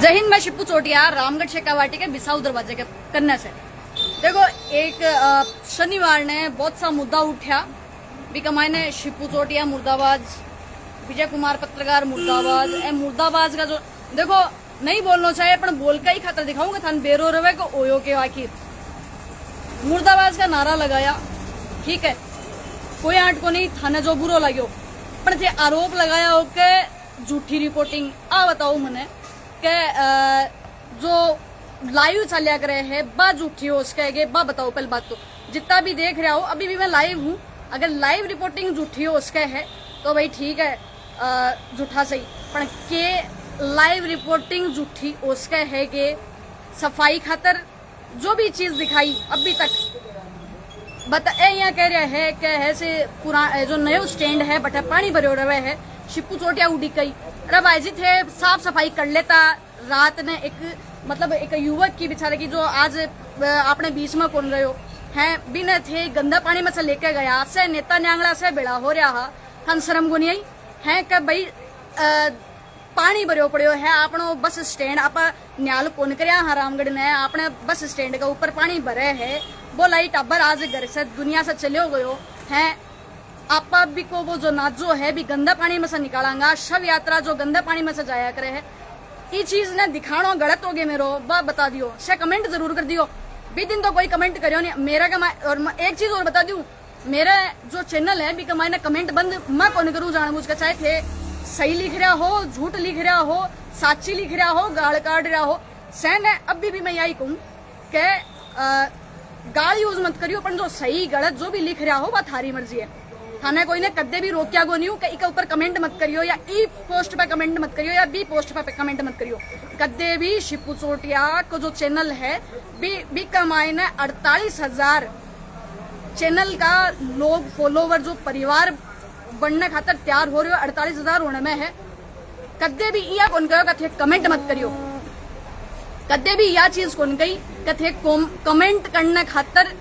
जय हिंद। मैं शिप्पू चोटिया, रामगढ़ शेखावाटी के बिसाऊ दरवाजे के कन्या से। देखो, एक शनिवार ने बहुत सा मुद्दा उठा भी कमाई ने शिप्पू चोटिया मुर्दाबाद, विजय कुमार पत्रकार मुर्दाबाद। ए मुर्दाबाद का जो देखो नहीं बोलना चाहिए, पर बोल का ही खातर दिखाऊंगा थान बेरो रवे को ओयो के आखिर मुर्दाबाद का नारा लगाया। ठीक है, कोई आंट को नहीं, थाने जो बुरो लगे पर थे आरोप लगाया हो के झूठी रिपोर्टिंग। आ बताओ मने के जो लाइव चलिया करे है बा झूठी हो उसके बा बताओ। पहले बात तो जितना भी देख रहा हो, अभी भी मैं लाइव हूँ, अगर लाइव रिपोर्टिंग झूठी हो उसके है तो भाई ठीक है, झूठा सही, पर के लाइव रिपोर्टिंग झूठी उसके है के सफाई खातर जो भी चीज दिखाई अभी तक बता यहाँ कह रहे है कि ऐसे पुराना जो नयो स्टैंड है बटा पानी भरे रहे है शिप्पू चोटिया उड़ी कई। अरे भाई जी थे साफ सफाई कर लेता। रात ने एक युवक की बेचारे की जो आज अपने बीच में कौन रहे हो है बिना थे गंदा पानी में से लेके गया से नेता न्यांगला से बेड़ा हो रहा हम शर्म को नहीं है कि भाई पानी भरियो पड़ो है आपनो बस स्टैंड। आप न्याल कौन कर रामगढ़ ने अपने बस स्टैंड के ऊपर पानी भरे है। बोला ही टाबर आज घर से दुनिया से चले गयो है। आप भी को वो जो नाजो है भी गंदा पानी में से निकालांगा। शव यात्रा जो गंदा पानी में से जाया करे है, ये चीज ने दिखाना गलत हो गया मेरो बता दियो से कमेंट जरूर कर दियो। बी दिन तो कोई कमेंट करियो नहीं मेरा का। और एक चीज और बता दूं, मेरा जो चैनल है भी कमाई ने कमेंट बंद मैं कौन करूँ जानबूझ के। चाहे थे सही लिख रहा हो, झूठ लिख रहा हो, साची लिख रहा हो, गाल काट रहा हो, सैन है अभी भी मैं यही कहूँ कि गाल यूज मत करियो, पर जो सही गलत जो भी लिख रहा हो वह थारी मर्जी है। थाने कोई ने कदे भी रोकिया गो नहीं हूँ कि इके ऊपर कमेंट मत करियो या ई पोस्ट पे कमेंट मत करियो या बी पोस्ट पे कमेंट मत करियो। कदे भी शिप्पू चोटिया को जो चैनल है बी कमाई ने 48,000 चैनल का लोग फॉलोवर जो परिवार बनने खातर तैयार हो रहे हो 48,000 होने में है। कदे भी यह कौन कहो थे कमेंट मत करियो। कदे भी यह चीज कौन कही थे कमेंट करने खातर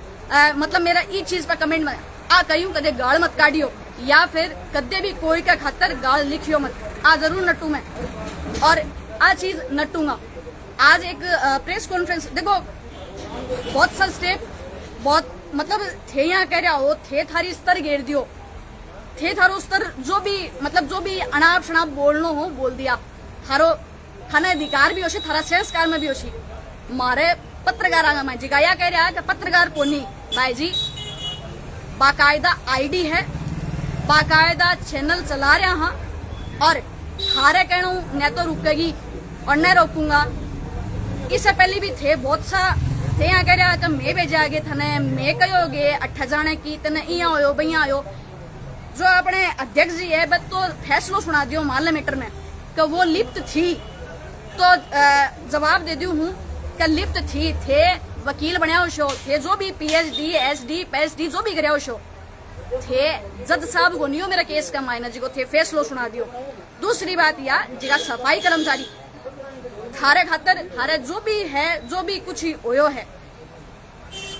मतलब मेरा ई चीज पर कमेंट मत आ कहीं कदे गाल मत काटियो या फिर कदे भी कोई का खातर गाल लिखियो मत। आ जरूर नटू मैं और आ चीज नटूंगा। आज एक प्रेस कॉन्फ्रेंस देखो, बहुत सा स्टेप बहुत मतलब थे यहाँ कह रहा हो थे थारी स्तर घेर दियो थे थारो स्तर जो भी अनाप शनाप बोलनो हो बोल दिया। थारो थाना अधिकार भी होशी, थारा संस्कार में भी होशी। मारे पत्रकार में जिगाया कह रहा है कि पत्रकार को नहीं भाई जी, बाकायदा आईडी है, बाकायदा चैनल चला रहा हाँ, और थारे कहना न तो रुकेगी और न रोकूंगा। इससे पहले भी थे बहुत सा थे यहाँ कह रहा कि मैं भेजा गए थाने मैं कहोगे 8 जाने की तने यहाँ आयो भैया आयो। जो अपने अध्यक्ष जी है बस तो फैसलो सुना दियो मामले मैटर में कि वो लिप्त थी, तो जवाब दे दियो हूँ कि लिप्त थी। थे वकील बनया शो थे, जो भी PhD SD PhD जो भी कराओ शो थे। जज साहब को नहीं हो मेरा केस का मायना जी को थे फैसलो सुना दियो। दूसरी बात या जिका सफाई कर्मचारी थारे खातर थारे जो भी है जो भी कुछ ही होयो है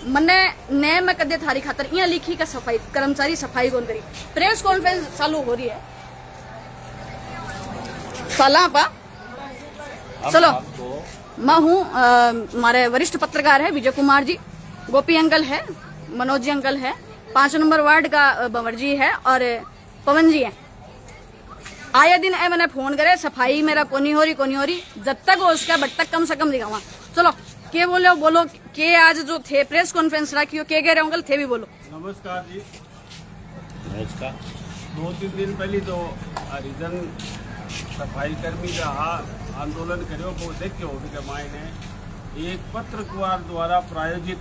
मने ने मैं कदे थारी खातर यहाँ लिखी का सफाई कर्मचारी सफाई कौन करी। प्रेस कॉन्फ्रेंस चालू हो रही है साला पा चलो। मैं हूँ हमारे वरिष्ठ पत्रकार है विजय कुमार जी, गोपी अंकल है, मनोज जी अंकल है, 5 नंबर वार्ड का बंवर जी है और पवन जी है। आया दिन मैंने फोन करे सफाई मेरा कोनी हो रही जब तक हो उसका बट तक कम से कम दिखावा। चलो के बोलो के आज जो थे प्रेस कॉन्फ्रेंस रखियो के कह रहे अंकल थे भी बोलो। नमस्कार जी। नमस्कार। 2-3 दिन पहले तो हरिजन सफाई कर्मी का आंदोलन करो वो देखियो कि मायने एक पत्रकार द्वारा प्रायोजित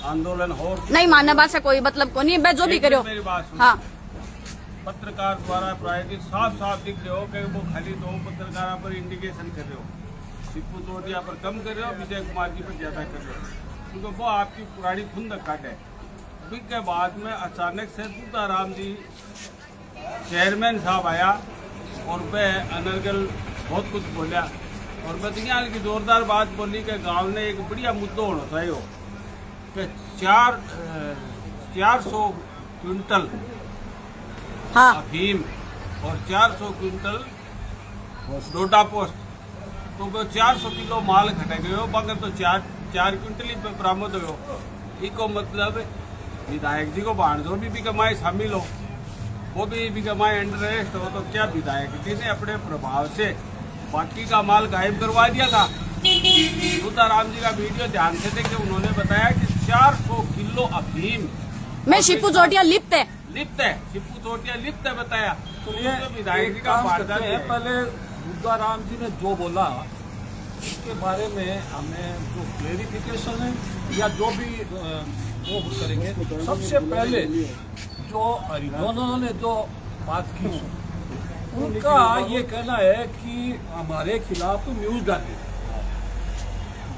आंदोलन हो नहीं मानने बात से कोई मतलब को नहीं, मैं जो भी करो मेरी बात सुनो। हाँ, पत्रकार द्वारा प्रायोजित साफ साफ दिख रहे हो कि वो खाली 2 पत्रकारों पर इंडिकेशन कर रहे हो। शिप्पू चोटिया पर कम कर रहे हो, विजय कुमार जी पर ज्यादा कर रहे हो, क्योंकि वो आपकी पुरानी खुंद काट है। अभी के बाद में अचानक से तुताराम जी चेयरमैन साहब आया और वह अनर्गल बहुत कुछ बोलिया और बतियाल की जोरदार बात बोली कि गांव ने एक बढ़िया मुद्दा होना चाहिए कि 400 क्विंटल अफीम और 400 क्विंटल डोडा पोस्ट तो वो 400 किलो माल खटे गयो मगर तो 4 क्विंटल ही बरामद हो। इको मतलब विधायक जी को भाणजो भी कमाई शामिल हो, वो भी कमाई अंडर अरेस्ट हो, तो क्या विधायक जी ने अपने प्रभाव से बाकी का माल गायब करवा दिया था। दूधाराम जी का वीडियो ध्यान से देखे, उन्होंने बताया कि 400 किलो अफीम में शिपू चोटिया लिप्त है। शिपू चोटिया लिप्त है बताया। तो ये विधायक जी का वार्ता है। पहले दूधाराम जी ने जो बोला उसके बारे में हमें जो क्लेरिफिकेशन है या जो भी वो करेंगे, सबसे पहले जो हरिजनों ने जो बात की उनका ये कहना है कि हमारे खिलाफ न्यूज डाली,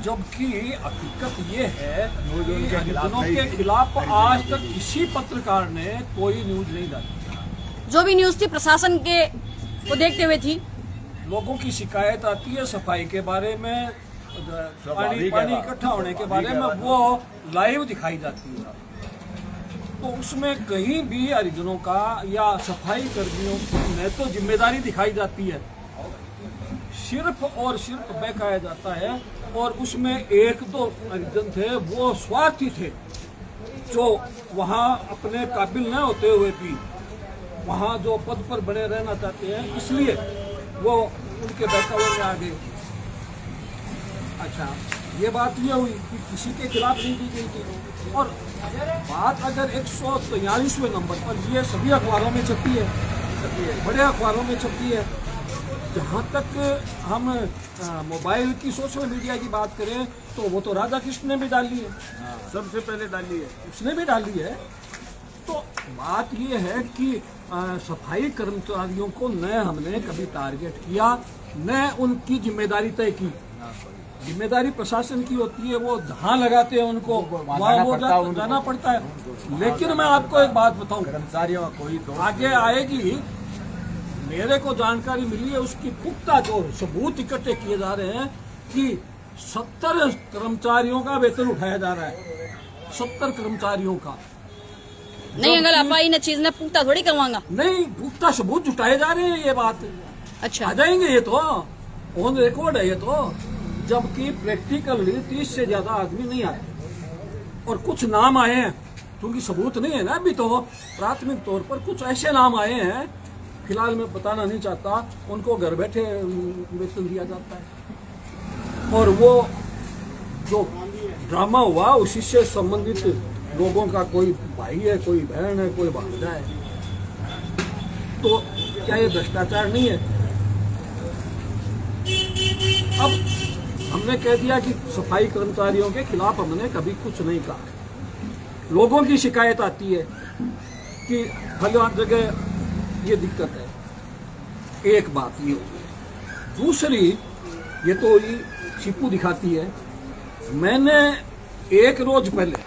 जबकि हकीकत ये है कि हरिजनों के खिलाफ आज तक किसी पत्रकार ने कोई न्यूज नहीं डाली। जो भी न्यूज थी प्रशासन के को देखते हुए थी। लोगों की शिकायत आती है सफाई के बारे में, पानी इकट्ठा होने के बारे में, वो लाइव दिखाई जाती है। तो उसमें कहीं भी हरिजनों का या सफाई कर्मियों की न तो जिम्मेदारी दिखाई जाती है, सिर्फ और सिर्फ बहकाया जाता है। और उसमें एक दो हरिजन थे वो स्वार्थी थे, जो वहाँ अपने काबिल न होते हुए भी वहाँ जो पद पर बने रहना चाहते हैं, इसलिए वो उनके बहकावे में आ गए। अच्छा, ये बात ये हुई कि किसी के खिलाफ नहीं दी गई थी। और बात अगर 143वें नंबर पर, ये सभी अखबारों में छपी है, बड़े अखबारों में छपी है। जहाँ तक हम मोबाइल की सोशल मीडिया की बात करें तो वो तो राधा कृष्ण ने भी डाली है, सबसे पहले डाली है, उसने भी डाली है। तो बात ये है कि सफाई कर्मचारियों को न हमने कभी टारगेट किया, न उनकी जिम्मेदारी तय की। जिम्मेदारी प्रशासन की होती है, वो जहाँ लगाते हैं उनको वहाँ वो जाना पड़ता है। लेकिन मैं आपको एक बात बताऊं, कर्मचारियों का कोई आगे आएगी, मेरे को जानकारी मिली है, उसकी पुख्ता जो सबूत इकट्ठे किए जा रहे हैं कि 70 कर्मचारियों का वेतन उठाया जा रहा है, 70 कर्मचारियों का। नहीं अंकल, आप इन चीज ने पुख्ता थोड़ी करवाऊंगा। नहीं, पुख्ता सबूत जुटाए जा रहे हैं, ये बात अच्छा आ जाएंगे, ये तो ऑन रिकॉर्ड है ये तो। जबकि प्रैक्टिकली 30 से ज्यादा आदमी नहीं आए और कुछ नाम आए हैं, क्योंकि सबूत नहीं है ना अभी, तो प्राथमिक तौर पर कुछ ऐसे नाम आए हैं, फिलहाल मैं बताना नहीं चाहता, उनको घर बैठे वेतन दिया जाता है। और वो जो ड्रामा हुआ उसी से संबंधित लोगों का कोई भाई है, कोई बहन है, कोई भांजा है, तो क्या ये भ्रष्टाचार नहीं है? अब हमने कह दिया कि सफाई कर्मचारियों के खिलाफ हमने कभी कुछ नहीं कहा। लोगों की शिकायत आती है कि फलां जगह ये दिक्कत है, एक बात ये होगी। दूसरी, ये तो ये शिपू दिखाती है, मैंने एक रोज पहले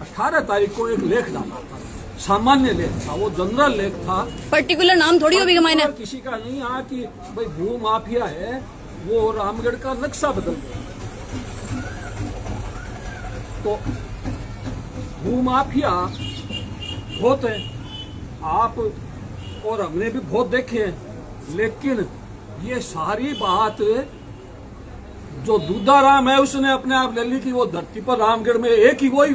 18 तारीख को एक लेख डाला था, सामान्य लेख था, वो जनरल लेख था, पर्टिकुलर नाम थोड़ी होगी मैंने किसी का नहीं। यहाँ की भाई भू माफिया है, वो रामगढ़ का नक्शा बदल गया। तो भू माफिया बहुत है, आप और हमने भी बहुत देखे हैं, लेकिन ये सारी बात जो दूधाराम है उसने अपने आप ले ली कि वो धरती पर रामगढ़ में एक ही वही,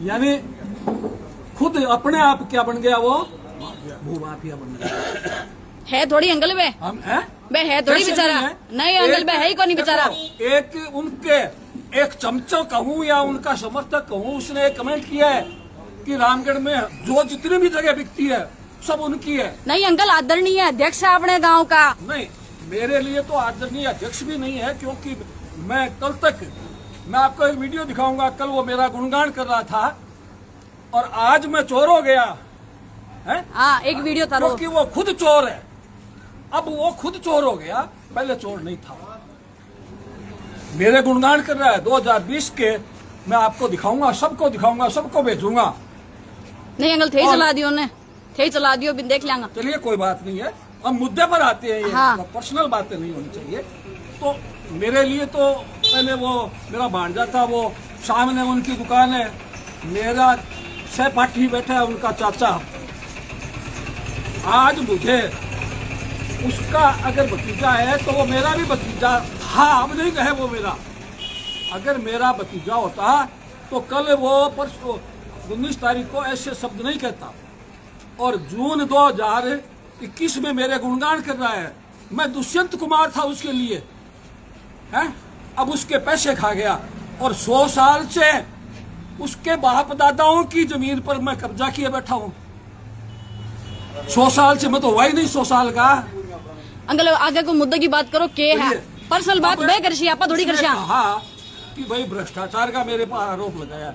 यानी खुद अपने आप क्या बन गया, वो भू माफिया बन गया। है थोड़ी अंकल बे, हम है बे है थोड़ी बेचारा, नहीं अंकल बे है ही कौन बेचारा। एक उनके एक चमचा कहूँ या उनका समर्थक कहूँ, उसने एक कमेंट किया है कि रामगढ़ में जो जितनी भी जगह बिकती है सब उनकी है। नहीं अंकल, आदरणीय अध्यक्ष है अपने गांव का। नहीं, मेरे लिए तो आदरणीय अध्यक्ष भी नहीं है, क्योंकि मैं कल तक, मैं आपको एक वीडियो दिखाऊंगा, कल वो मेरा गुणगान कर रहा था और आज मैं चोर हो गया है। हाँ, एक वीडियो था, क्योंकि वो खुद चोर है। अब वो खुद चोर हो गया, पहले चोर नहीं था। मेरे गुणगान कर रहा है 2020 के, मैं आपको दिखाऊंगा, सबको दिखाऊंगा, सबको भेजूंगा। नहीं अंकल, थे चला दियो ने, थे चला दियो, भी देख लेंगे। चलिए कोई बात नहीं है, हम मुद्दे पर आते हैं, ये हाँ। पर्सनल बातें नहीं होनी चाहिए। तो मेरे लिए तो पहले वो मेरा भांजा था, वो सामने उनकी दुकान है, मेरा सहपाठी बैठा है उनका चाचा। आज मुझे उसका अगर भतीजा है तो वो मेरा भी भतीजा था, अब नहीं है वो मेरा। अगर मेरा भतीजा होता तो कल वो परसों 19 तारीख को ऐसे शब्द नहीं कहता। और जून 2021 में मेरे गुणगान कर रहा है। मैं दुष्यंत कुमार था उसके लिए, है? अब उसके पैसे खा गया और 100 साल से उसके बाप दादाओं की जमीन पर मैं कब्जा किए बैठा हूं। 100 साल से मैं तो हुआ ही नहीं 100 साल का। अंकल आगे को मुद्दे की बात करो के है पर्सनल बात वे कर आपा थोड़ी कर कहा कि भाई भ्रष्टाचार का मेरे पर आरोप लगाया।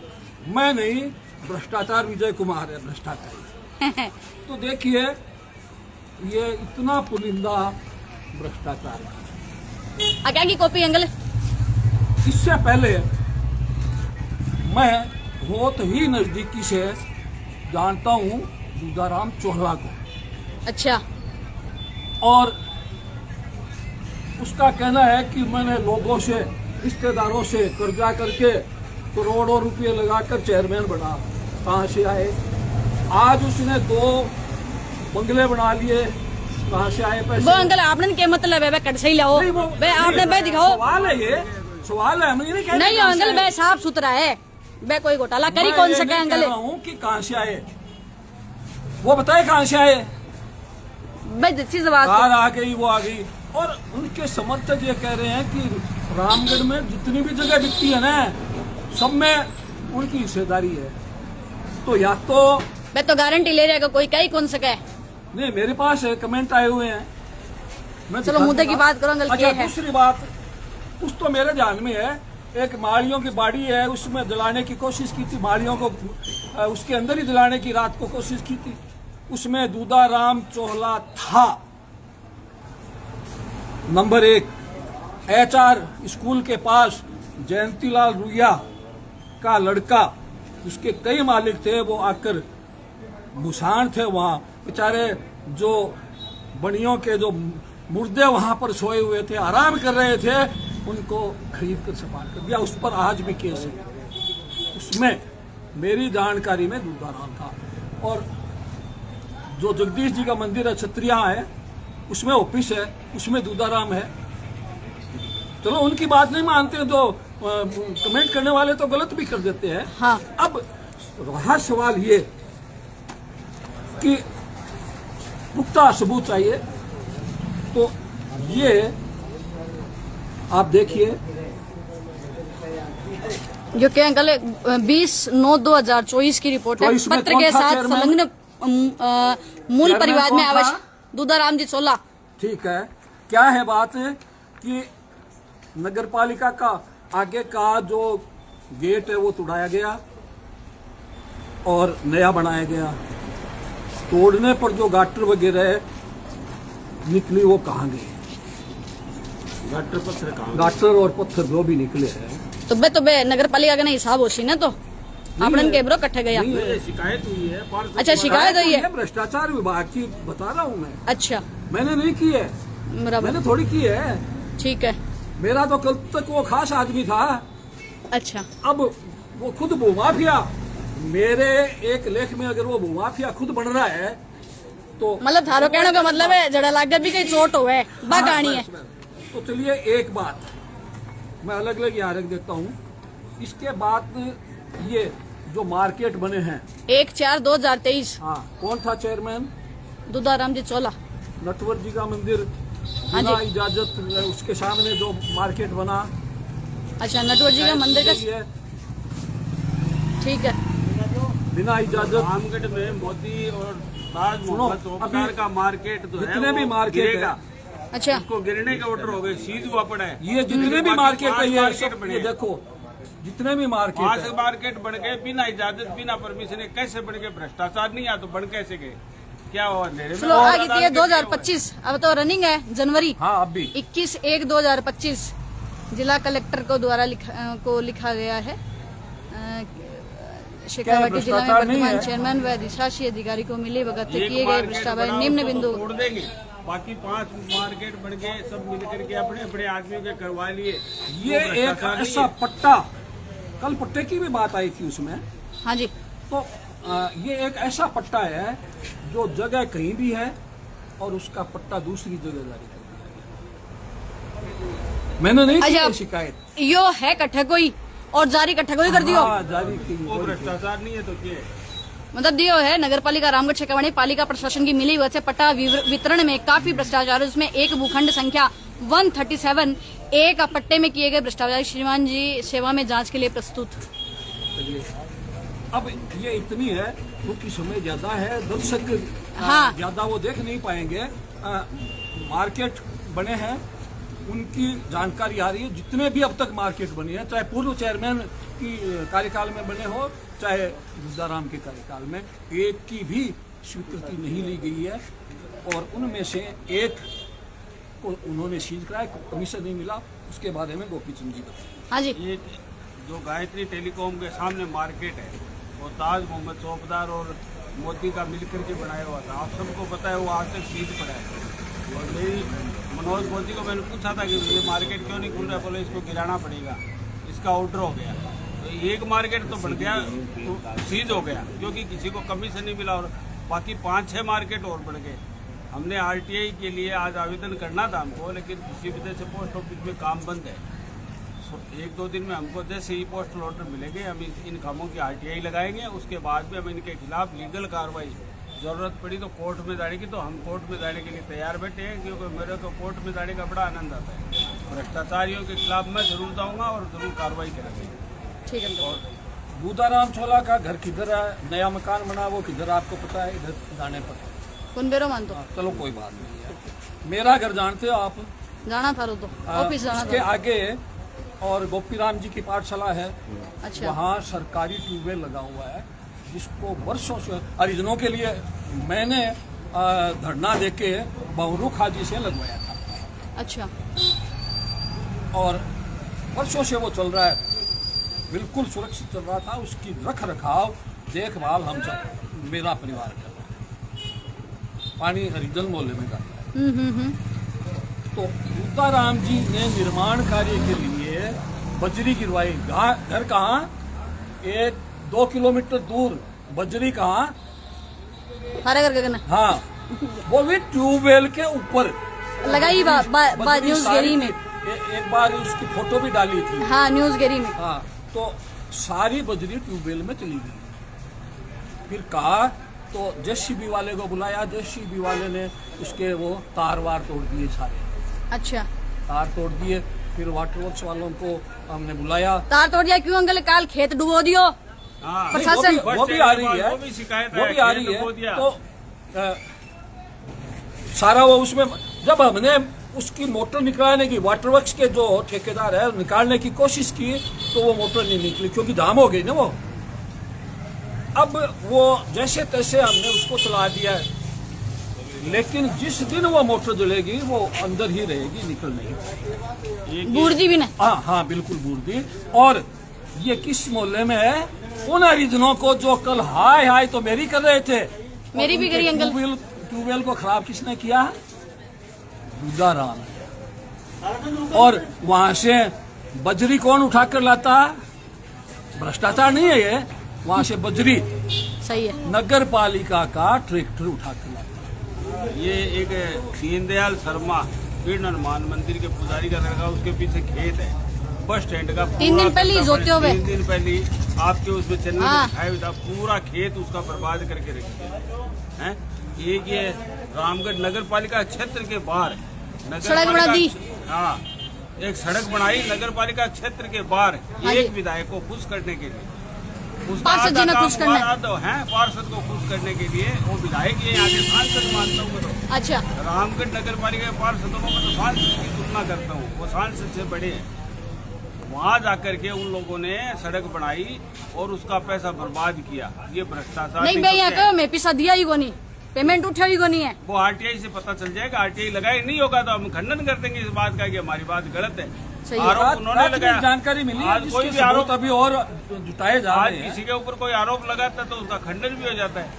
मैं नहीं, भ्रष्टाचार विजय कुमार है भ्रष्टाचार। तो देखिए ये इतना पुलिंदा भ्रष्टाचार है। क्या की कॉपी अंकल? इससे पहले मैं बहुत ही नजदीकी से जानता हूँ दूधाराम चोहला को। अच्छा। और उसका कहना है कि मैंने लोगों से, रिश्तेदारों से कर्जा करके करोड़ों रुपए लगाकर चेयरमैन बना। कहाँ से आए? आज उसने 2 बंगले बना लिए, कहाँ से आए पैसे? वो अंकल आपने क्या मतलब है? कट सही लाओ बे, आपने बे दिखाओ। सवाल है ये, सवाल है। हम ये नहीं नहीं अंकल बे साफ सुथरा है, बे कोई घोटाला करी कौन सके अंकल? कि कहाँ से आए वो बताए, कहाँ से आए? चीज बात कार आ गई, वो आ गई। और उनके समर्थक ये कह रहे हैं कि रामगढ़ में जितनी भी जगह बिकती है ना, सब में उनकी हिस्सेदारी है। तो या तो मैं तो गारंटी ले रहा कोई कहीं कौन सके। नहीं, मेरे पास है, कमेंट आए हुए हैं। मैं चलो मुद्दे की बात करो अंकल। अच्छा, दूसरी बात कुछ तो मेरे ध्यान में है। एक माड़ियों की बाड़ी है, उसमें जलाने की कोशिश की थी, माड़ियों को उसके अंदर ही जलाने की रात को कोशिश की थी। उसमें दूधाराम चोहला था। नंबर 1 HR स्कूल के पास जयंतीलाल रुइया का लड़का, उसके कई मालिक थे, वो आकर मुसान थे वहाँ। बेचारे जो बनियों के जो मुर्दे वहाँ पर सोए हुए थे, आराम कर रहे थे, उनको खरीद कर सपाट कर दिया। उस पर आज भी केस है। उसमें मेरी जानकारी में दूधाराम था। और जो जगदीश जी का मंदिर है, छत्रिया है, उसमें ऑफिस है, उसमें दूधाराम है। चलो उनकी बात नहीं मानते हैं, तो कमेंट करने वाले तो गलत भी कर देते हैं। हाँ। अब रहा सवाल ये कि पुख्ता सबूत चाहिए। तो ये आप देखिए जो कि अंकल 20/9/2024 की रिपोर्ट है। पत्र के साथ संलग्न मूल परिवार में आवश्यक दूधाराम जी चोला। ठीक है। क्या है बात कि नगर पालिका का आगे का जो गेट है वो तोड़ाया गया और नया बनाया गया। तोड़ने पर जो गाटर वगैरह निकली वो कहाँ गई? गाटर पत्थर कहाँ? गाटर और पत्थर जो भी निकले हैं तो बे नगर पालिका का ना हिसाब होशी ना, तो आपने केबरो कट्ठे गया। शिकायत हुई है। अच्छा, शिकायत हुई है भ्रष्टाचार विभाग की, बता रहा हूँ मैं। अच्छा, मैंने नहीं की है, मैंने थोड़ी की है। ठीक है। मेरा तो कल तक वो खास आदमी था। अच्छा, अब वो खुद भूमाफिया, मेरे एक लेख में अगर वो भूमाफिया खुद बन रहा है तो मतलब थारो कहने का मतलब है जड़ा लागे भी कहीं चोट हो है बागानी है। तो चलिए एक बात मैं अलग अलग यहाँ रख देता हूँ। इसके बाद ये जो मार्केट बने हैं 1/4/2023। हाँ, कौन था चेयरमैन? दूधाराम जी चोला। नटवर जी का मंदिर हाँ बिना जी। इजाजत, उसके सामने जो मार्केट बना। अच्छा, नटवर जी का मंदिर का, ठीक है। बिना इजाजत रामगढ़ में मोदी और ताज मोहम्मद चौकीदार का मार्केट जो है जितने भी वो मार्केट गिरेगा। अच्छा, उसको गिरने के ऑर्डर हो गए, सीज हुआ पड़ा है। ये जितने भी मार्केट है, मार्केट बने ये देखो जितने भी मार्केट 5 है, मार्केट बन गए बिना इजाजत, बिना परमिशन। कैसे बन गए? भ्रष्टाचार नहीं आ तो बन कैसे गए? क्या हुआ? अंधेरे में चलो आगे थी 2025, अब तो रनिंग है जनवरी। हाँ, अब भी 21/1/2025 जिला कलेक्टर को द्वारा लिखा गया है। शेखावाटी जिला में वर्तमान चेयरमैन व अधिशासी अधिकारी को मिली भगत से किए गए भ्रष्टाचार निम्न बिंदु। तोड़ देंगे, बाकी 5 मार्केट बन गए, सब मिल करके अपने अपने आदमियों के करवा लिए। ये एक ऐसा पट्टा, कल पट्टे की भी बात आई थी उसमें। हाँ जी। तो ये एक ऐसा पट्टा है जो जगह कहीं भी है, और उसका पट्टा दूसरी जगह जारी कर दिया गया। मैंने नहीं की अच्छा। ये शिकायत। यो है कट्ठे कोई और जारी कट्ठे कोई कर दियो। हाँ, जारी की वो भ्रष्टाचार नहीं है तो क्या है? मतलब दियो है नगर पालिका रामगढ़ शेखावाटी पालिका प्रशासन की मिली वजह से पट्टा वितरण में काफी भ्रष्टाचार है। उसमें एक भूखंड संख्या 137 एक पट्टे में किए गए भ्रष्टाचार। श्रीमान जी सेवा में जांच के लिए प्रस्तुत। चलिए, अब ये इतनी है क्योंकि समय ज्यादा है, दर्शक हाँ। ज्यादा वो देख नहीं पाएंगे। मार्केट बने हैं उनकी जानकारी आ रही है। जितने भी अब तक मार्केट बने हैं, चाहे पूर्व चेयरमैन की कार्यकाल में बने हो, चाहे बुद्धाराम के कार्यकाल में, एक की भी स्वीकृति नहीं ली गई है। और उनमें से एक को उन्होंने सीज कराया, कमीशन नहीं मिला। उसके बारे में गोपी चंद जी बताएं। हाँ जी। ये जो गायत्री टेलीकॉम के सामने मार्केट है वो ताज मोहम्मद चौकीदार और मोदी का मिलकर के बनाया हुआ था। आप सबको पता है वो आज तक सीज पड़ा है। और मेरी मनोज मोदी को मैंने पूछा था कि ये मार्केट क्यों नहीं खुल रहा, बोले इसको गिराना पड़ेगा, इसका ऑर्डर हो गया। तो एक मार्केट तो बन गया, तो सीज हो गया क्योंकि किसी को कमीशन नहीं मिला। और बाकी 5-6 मार्केट और बढ़ गए। हमने आरटीआई के लिए आज आवेदन करना था हमको, लेकिन किसी वजह से पोस्ट ऑफिस में काम बंद है। 1-2 दिन में हमको जैसे ही पोस्टल ऑर्डर मिलेंगे हम इन कामों की आरटीआई लगाएंगे। उसके बाद भी हम इनके खिलाफ लीगल कार्रवाई, जरूरत पड़ी तो कोर्ट में जाएगी तो हम कोर्ट में जाने के लिए तैयार बैठे हैं, क्योंकि मेरे को कोर्ट में जाने का बड़ा आनंद आता है। भ्रष्टाचारियों के खिलाफ मैं जरूर जाऊँगा और जरूर कार्रवाई करेंगे। ठीक है। और बूदाराम छोला का घर किधर है, नया मकान बना वो किधर आपको पता है? इधर जाने पर कुनबेरो मान तो चलो कोई बात नहीं है। मेरा घर जानते हो आप? जाना था तो ऑफिस जाना उसके था। आगे और गोपीराम जी की पाठशाला है, अच्छा। वहाँ सरकारी ट्यूबवेल लगा हुआ है जिसको वर्षों से हरिजनों के लिए मैंने धरना देके बहुरू खाजी से लगवाया था। अच्छा। और वर्षों से वो चल रहा है, बिल्कुल सुरक्षित चल रहा था। उसकी रख रखाव देखभाल हम सब, मेरा परिवार कर रहा है। पानी हरिजन मोहल्ले में करता है। तो बुद्धाराम जी ने निर्माण कार्य के लिए बजरी गिरवाई। घर कहाँ? 1-2 किलोमीटर दूर। बजरी कहाँ? सारे करके करना हाँ, वो भी ट्यूबवेल के ऊपर लगाई बजरी न्यूज सारी गेरी में। एक बार उसकी फोटो भी डाली थी। हाँ, न्यूज गेरी में। हाँ, तो सारी बजरी ट्यूबवेल में चली गई। फिर कहा तो जेसीबी वाले को बुलाया, जेसीबी वाले ने उसके वो तार वार तोड़ दिए सारे। अच्छा। तार तोड़ दिए। फिर वाटर वर्क्स वालों को हमने बुलाया। तार तोड़ दिया क्यों अंकल? काल खेत डुबो दियो। हाँ, प्रशासन वो भी आ रही है, वो भी शिकायत वो भी आ रही खेत है। डुबो दिया। तो सारा वो उसमें जब हमने उसकी मोटर निकालने की, वाटर वर्क्स के जो ठेकेदार है निकालने की कोशिश की तो वो मोटर नहीं निकली क्योंकि जाम हो गई ना वो। अब वो जैसे तैसे हमने उसको चला दिया है, लेकिन जिस दिन वो मोटर जलेगी वो अंदर ही रहेगी, निकल नहीं। बूढ़ी भी नहीं। हाँ हाँ, बिल्कुल बूढ़ी। और ये किस मोहल्ले में है? उन हरिजनों को जो कल हाय हाय तो मेरी कर रहे थे। मेरी भी करी अंकल। ट्यूबवेल को खराब किसने किया? बुद्धाराम। और वहां से बजरी कौन उठाकर लाता? भ्रष्टाचार नहीं है ये। वहां से बजरी सही है। नगर पालिका का ट्रैक्टर उठाकर लाता। ये एक दीनदयाल शर्मा पीड़ हनुमान मंदिर के पुजारी का लड़का, उसके पीछे खेत है बस स्टैंड का। 3 दिन पहले ही जोते हुए। 3 दिन पहले आपके उसमें चैनल में हाँ। दिखाया हुआ था, पूरा खेत उसका बर्बाद करके रख दिया है। एक ये रामगढ़ नगर पालिका क्षेत्र के बाहर सड़क बना दी। हाँ, एक सड़क बनाई नगर पालिका क्षेत्र के बाहर हाँ एक जी। विधायक को खुश करने के लिए। उसका पार्षद जी आधा ने काम खुश करना है। हमारा तो है, पार्षद को खुश करने के लिए वो विधायक ये आगे सांसद मानता हूँ। तो अच्छा। रामगढ़ नगर पालिका के पार्षदों को मैं तो सांसद की तुलना करता हूँ, वो सांसद से बड़े हैं। वहाँ जाकर के उन लोगों ने सड़क बनाई और उसका पैसा बर्बाद किया। ये भ्रष्टाचार नहीं भैया कहो मैं पैसा दिया ही को नहीं, पेमेंट उठा ही को नहीं है। वो आरटीआई से पता चल जाएगा। आरटीआई लगाई नहीं होगा तो हम खंडन कर देंगे इस बात का कि हमारी बात गलत है। सही है। आरोप उन्होंने लगाया। जानकारी मिली है आज कोई जिसके भी आरोप सबूत अभी और जुटाए जा आज रहे हैं। किसी के ऊपर कोई आरोप लगाता है तो उसका खंडन भी हो जाता है।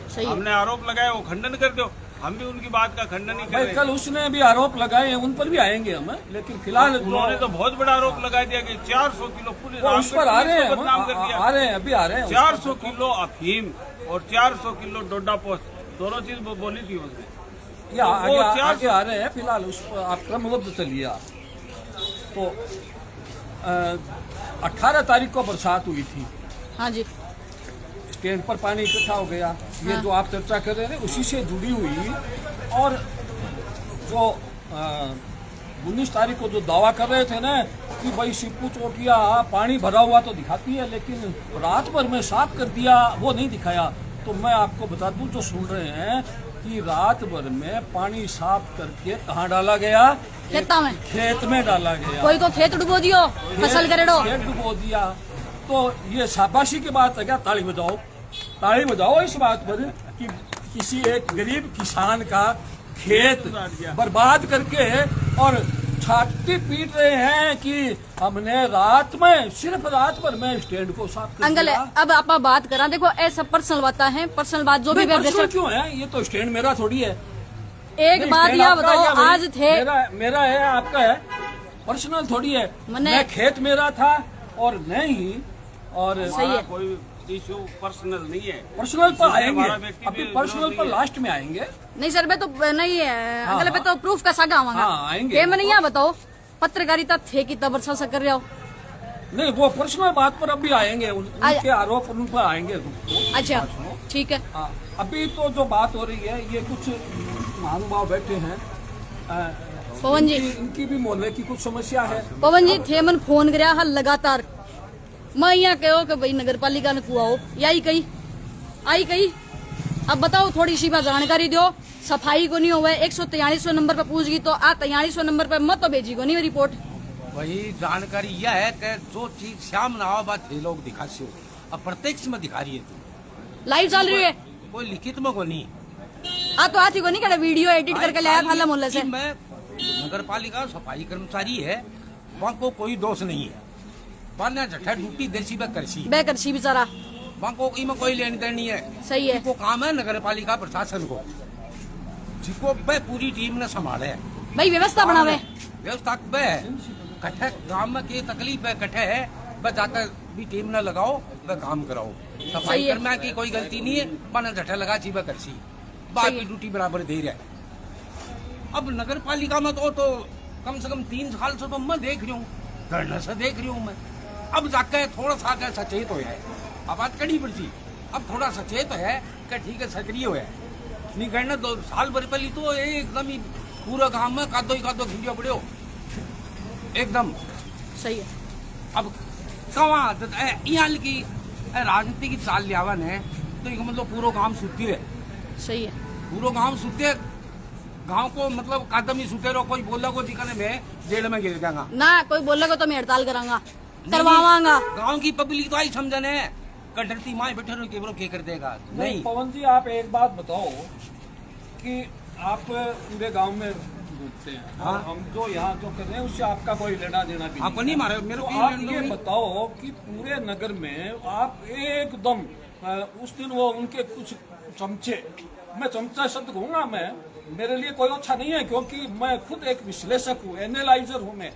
सही है। हमने आरोप लगाया, वो खंडन कर दो, हम भी उनकी बात का खंडन ही कर भाई रहे हैं। कल उसने भी आरोप लगाए हैं, उन पर भी आएंगे हम, लेकिन फिलहाल उन्होंने तो बहुत बड़ा आरोप लगा दिया कि 400 किलो पूरे वो उस पर आ रहे हैं, बदनाम कर दिया। आ रहे हैं, अभी आ रहे हैं। 400 किलो अफीम और 400 किलो डोडा पोस्ट, दोनों चीज वो बोली थी उसने। ये आगे वो क्या- आगे आ रहे हैं, फिलहाल उस पर आप क्रमबद्ध चलिए आप। तो 18 तारीख को बरसात हुई थी, हाँ जी, स्टैंड पर पानी इकट्ठा हो गया। ये हाँ। जो आप चर्चा कर रहे हैं उसी से जुड़ी हुई, और जो 19 तारीख को जो दावा कर रहे थे ना कि भाई शिपू चोटिया पानी भरा हुआ तो दिखाती है, लेकिन रात भर में साफ कर दिया, वो नहीं दिखाया। तो मैं आपको बता दूं जो सुन रहे हैं कि रात भर में पानी साफ करके कहाँ डाला गया? खेता में, खेत में डाला गया। कोई को खेत डुबो दियो, फसल करेड़ो। खेत डुबो दिया। तो ये शाबाशी की बात है क्या? ताली बजाओ, ताली बजाओ इस बात पर कि किसी एक गरीब किसान का खेत बर्बाद करके और छाती पीट रहे हैं कि हमने रात में, सिर्फ रात भर में स्टैंड को साफ कर अंकल दिया। अब आप बात करा, देखो ऐसा पर्सनल बातें हैं, पर्सनल बात जो भी नहीं, पर्सनल बेशक- क्यों है? ये तो स्टैंड मेरा थोड़ी है। एक नहीं, बात स्टैंड यह आपका बताओ, है भाई? आज थे मेरा है, आपका है, पर्सनल थोड़ी है। मैंने- मैं खेत मेरा था और नहीं, और सही है। हमारा कोई इशू पर्सनल नहीं है। पर्सनल पर इसमें आएंगे, हमारा व्यक्ति अभी भी पर्सनल विरोध पर नहीं है। लास्ट में आएंगे। नहीं सर, मैं तो नहीं है हाँ, अंकल, पे तो प्रूफ का सागा आवांगा। हाँ, आएंगे। ये मैंने यहाँ बताओ, पत्रकारिता थे कि तब वर्षा से कर रहे हो। नहीं, वो पर्सनल बात पर अभी आएंगे, उनके आरोप उन पर आएंगे। अच्छा ठीक है, हाँ, अभी तो जो बात हो रही है, ये कुछ महानुभाव बैठे हैं, पवन जी। इनकी भी मोहल्ले की कुछ समस्या है। पवन जी थे मन फोन कराया हल लगातार, मैं यहाँ कहो कि भाई नगर पालिका ने कुआ हो, यही कही आई कही। अब बताओ थोड़ी सी बात जानकारी दो, सफाई को नहीं हुआ, 143 नंबर पे पूछ गई तो आ 43 नंबर पे मत तो भेजी को नहीं रिपोर्ट। वही जानकारी यह है कि जो चीज श्याम ना हो बात ये लोग दिखा से अब प्रत्यक्ष में दिखा रही है तू, लाइव चल रही है, कोई लिखित में को नहीं। आ तो आती को नहीं कहना वीडियो एडिट करके लाया खाला मोहल्ले से। मैं नगर पालिका सफाई कर्मचारी है, वहाँ को कोई दोष नहीं है। पाना झट्ठा ड्यूटी देसी व करसी, बेकर सी बेचारा, वहाँ को इनमें कोई लेन देन नहीं है। सही है, को काम है नगर पालिका प्रशासन को, जिसको वह पूरी टीम ने संभाले है। भाई व्यवस्था बनावे। व्यवस्था वह कट्ठे गांव में की तकलीफ है, कट्ठे है वह जाकर भी टीम न लगाओ, वह काम कराओ। सफाई सही है। कर्मियों की कोई गलती नहीं है, पाना झट्ठा लगा ची वह करसी, बाकी ड्यूटी बराबर दे रहा है। अब नगर पालिका में तो कम से कम 3 साल से तो मैं देख रही हूँ, धरने से देख रही हूँ मैं। अब जाकर थोड़ा सा क्या सचेत हो है, अब बात कड़ी पड़ती, अब थोड़ा सचेत है कि ठीक है सक्रिय हो है। नहीं करना 2 साल भर पहले तो एकदम ही पूरा गांव में कादो ही कादो खिंडियो पड़े हो एकदम। सही है, अब कहाँ यहाँ की राजनीति की चाल लियावन है तो एक मतलब पूरा गांव सुती है, सही है, पूरा गांव सुते, गांव को मतलब कदम ही सुते रहो, कोई बोला को दिखाने में जेल में गिर जाएगा ना कोई बोलेगा तो मैं हड़ताल करांगा, करवावांगा। गांव की पब्लिक तो आई समझने है, कटरती माए बैठे रहो केवल क्या कर देगा नहीं। पवन जी आप एक बात बताओ कि आप पूरे गांव में घूमते हैं, हाँ। और हम जो यहाँ जो कर रहे हैं उससे आपका कोई लेना देना भी आपको नहीं मारे, मेरे तो को आप नहीं ये नहीं। बताओ कि पूरे नगर में आप एकदम उस दिन वो उनके कुछ चमचे, मैं चमचा शब्द कहूँगा, मैं मेरे लिए कोई अच्छा नहीं है क्योंकि मैं खुद एक विश्लेषक हूँ, एनालाइजर हूँ। मैं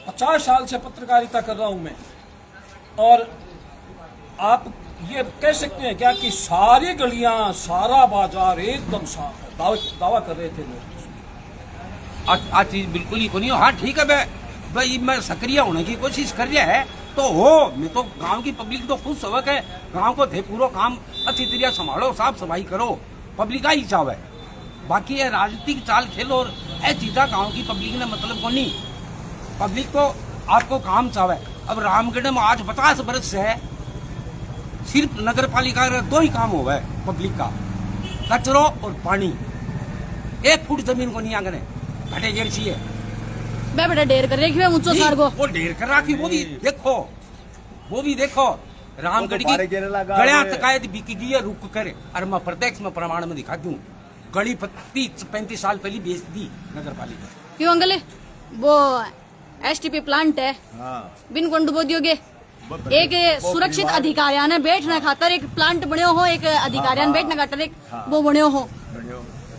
50 साल से पत्रकारिता कर रहा हूँ मैं, और आप ये कह सकते हैं क्या कि सारी गलियां, सारा बाजार एकदम साफ है? दावा कर रहे थे लोग। आ चीज बिल्कुल ही को नहीं। हाँ ठीक है भाई मैं सक्रिय होने की कोशिश कर रहा है तो हो, मैं तो गांव की पब्लिक तो खुद सबक है, गांव को थे पूरा काम अच्छी तरह संभालो, साफ सफाई करो, पब्लिक का ही चाव है। बाकी ये राजनीतिक चाल खेलो और ऐ चीजा गांव की पब्लिक ने मतलब को नहीं, पब्लिक को आपको काम चाव है। अब रामगढ़ में आज 50 बरस से है सिर्फ नगर पालिका का 2 ही काम हुआ है पब्लिक का, कचरो और पानी। 1 फुट जमीन को नहीं आंगने घटे गिर चाहिए, मैं बेटा ढेर कर रही हूँ ऊंचो सार को। वो ढेर कर रखी, वो भी देखो, वो भी देखो रामगढ़ की गड़िया तकायत बिकी गई है रुक करे। अरे मैं प्रत्यक्ष में प्रमाण में दिखा दूं, गड़ी 35 साल पहले बेच दी नगर पालिका। क्यों अंकल, वो एसटीपी प्लांट है, बिन को डुबो दियोगे। एक सुरक्षित अधिकारियों ने बैठने खातर एक प्लांट बने हो, एक अधिकारियों ने बैठने खातर एक वो बने हो,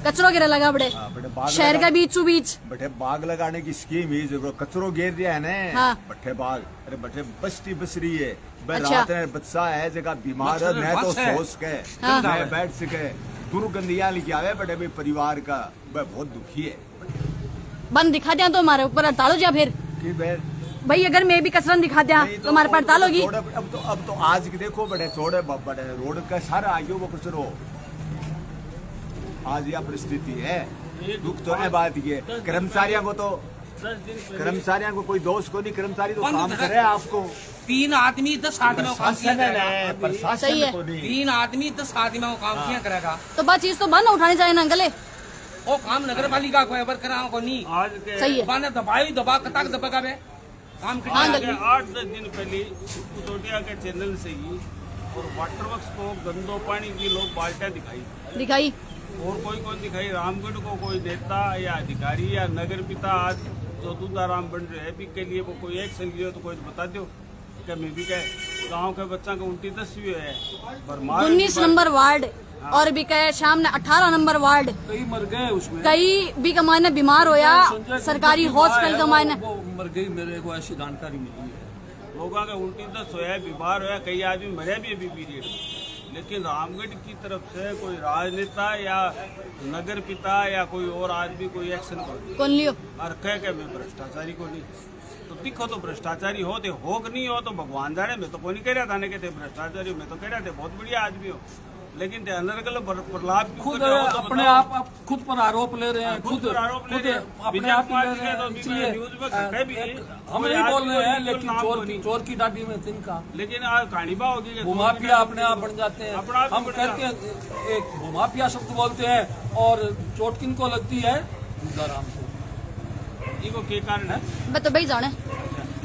कचरो गिरा लगा बड़े शहर का बीचों बीच। बटे बाग लगाने की स्कीम ही जरूर, कचरो घेर दिया है ना। हाँ। बट्टे बाग, अरे बट्टे बस्ती बस रही है। अच्छा। रात में बच्चा है जगह बीमार है, मच्छर मैं तो बस है। सो सके, हाँ। मैं बैठ सके, दुर्गंध यहाँ लेके आवे बड़े भाई परिवार का वह बहुत दुखी है बंद दिखा दिया तो हमारे ऊपर हड़ताल हो जा फिर कि भाई अगर मैं भी कसरत दिखा दिया नहीं तो हमारे पर हड़ताल होगी। अब तो आज की देखो बड़े छोड़े बड़े रोड का सारा आगे वो कचरो आज यह परिस्थिति है। दुख तो है बात ये कर्मचारियों को तो 10 दिन पहले कर्मचारियों को कोई दोष को नहीं कर्मचारी तो बंद काम कर- करे आपको 3 आदमी 10 आदमी को काम किया प्रशासन करेगा है सही प्रशासन है। को नहीं 3 आदमी 10 आदमी को काम किया करेगा तो बात चीज तो बंद उठानी चाहिए ना अंकल। वो काम नगर पालिका को एवर करा को नहीं आज के सही है। बाने दबाई दबा कताक दबा बे काम हाँ, करना अंकल। 8-10 दिन पहले कुतोटिया के चैनल से ही और वाटर वर्क्स को गंदो पानी की लोग बाल्टियां दिखाई और कोई दिखाई। रामगढ़ को कोई नेता या अधिकारी या नगर पिता आज जो दूधाराम बन रहे हैं भी के लिए वो कोई एक्शन लियो तो कोई बता दो क्या मैं भी कहे गांव के बच्चा को उल्टी 10 हुए है 19 नंबर वार्ड और भी कहे सामने 18 नंबर वार्ड कई मर गए उसमें, कई भी कमाने बीमार होया संजय सरकारी की हॉस्पिटल है, कमाने। वो मर गई, मेरे को ऐसी जानकारी मिली है। लोगों का उल्टी 10 होया बीमार होया कई आदमी मरे भी अभी पीरियड। लेकिन रामगढ़ की तरफ से कोई राजनेता या नगर पिता या कोई और आदमी कोई एक्शन कौन लियो और कह के मैं भ्रष्टाचारी को नहीं तो दिखो तो भ्रष्टाचारी हो तो हो कि नहीं हो तो भगवान जाने। मैं तो कोई नहीं कह रहा था ना कहते भ्रष्टाचारी मैं तो कह रहा थे बहुत बढ़िया आदमी हो लेकिन अलग अलग प्रलाप क्यों खुद कर रहे हो तो अपने बताओ। आप खुद पर आरोप ले रहे हैं, खुद पर आरोप ले खुद रहे हैं। अपने विजय आप ही कुमार ले जी रहे ने तो हैं। अभी इसलिए न्यूज में कहते भी हम कोई नहीं बोल रहे हैं, आदमी को लेकिन नाम को नहीं। चोर की दाढ़ी में तिनका लेकिन आज कहानी बा होगी कि भूमाफिया अपने आप बन जाते हैं। अपना आप हम बन कहते हैं एक भूमाफिया शब्द बोलते हैं और चोट किनको लगती है, दूधाराम को। इनको के कारण है मैं तो भाई जाने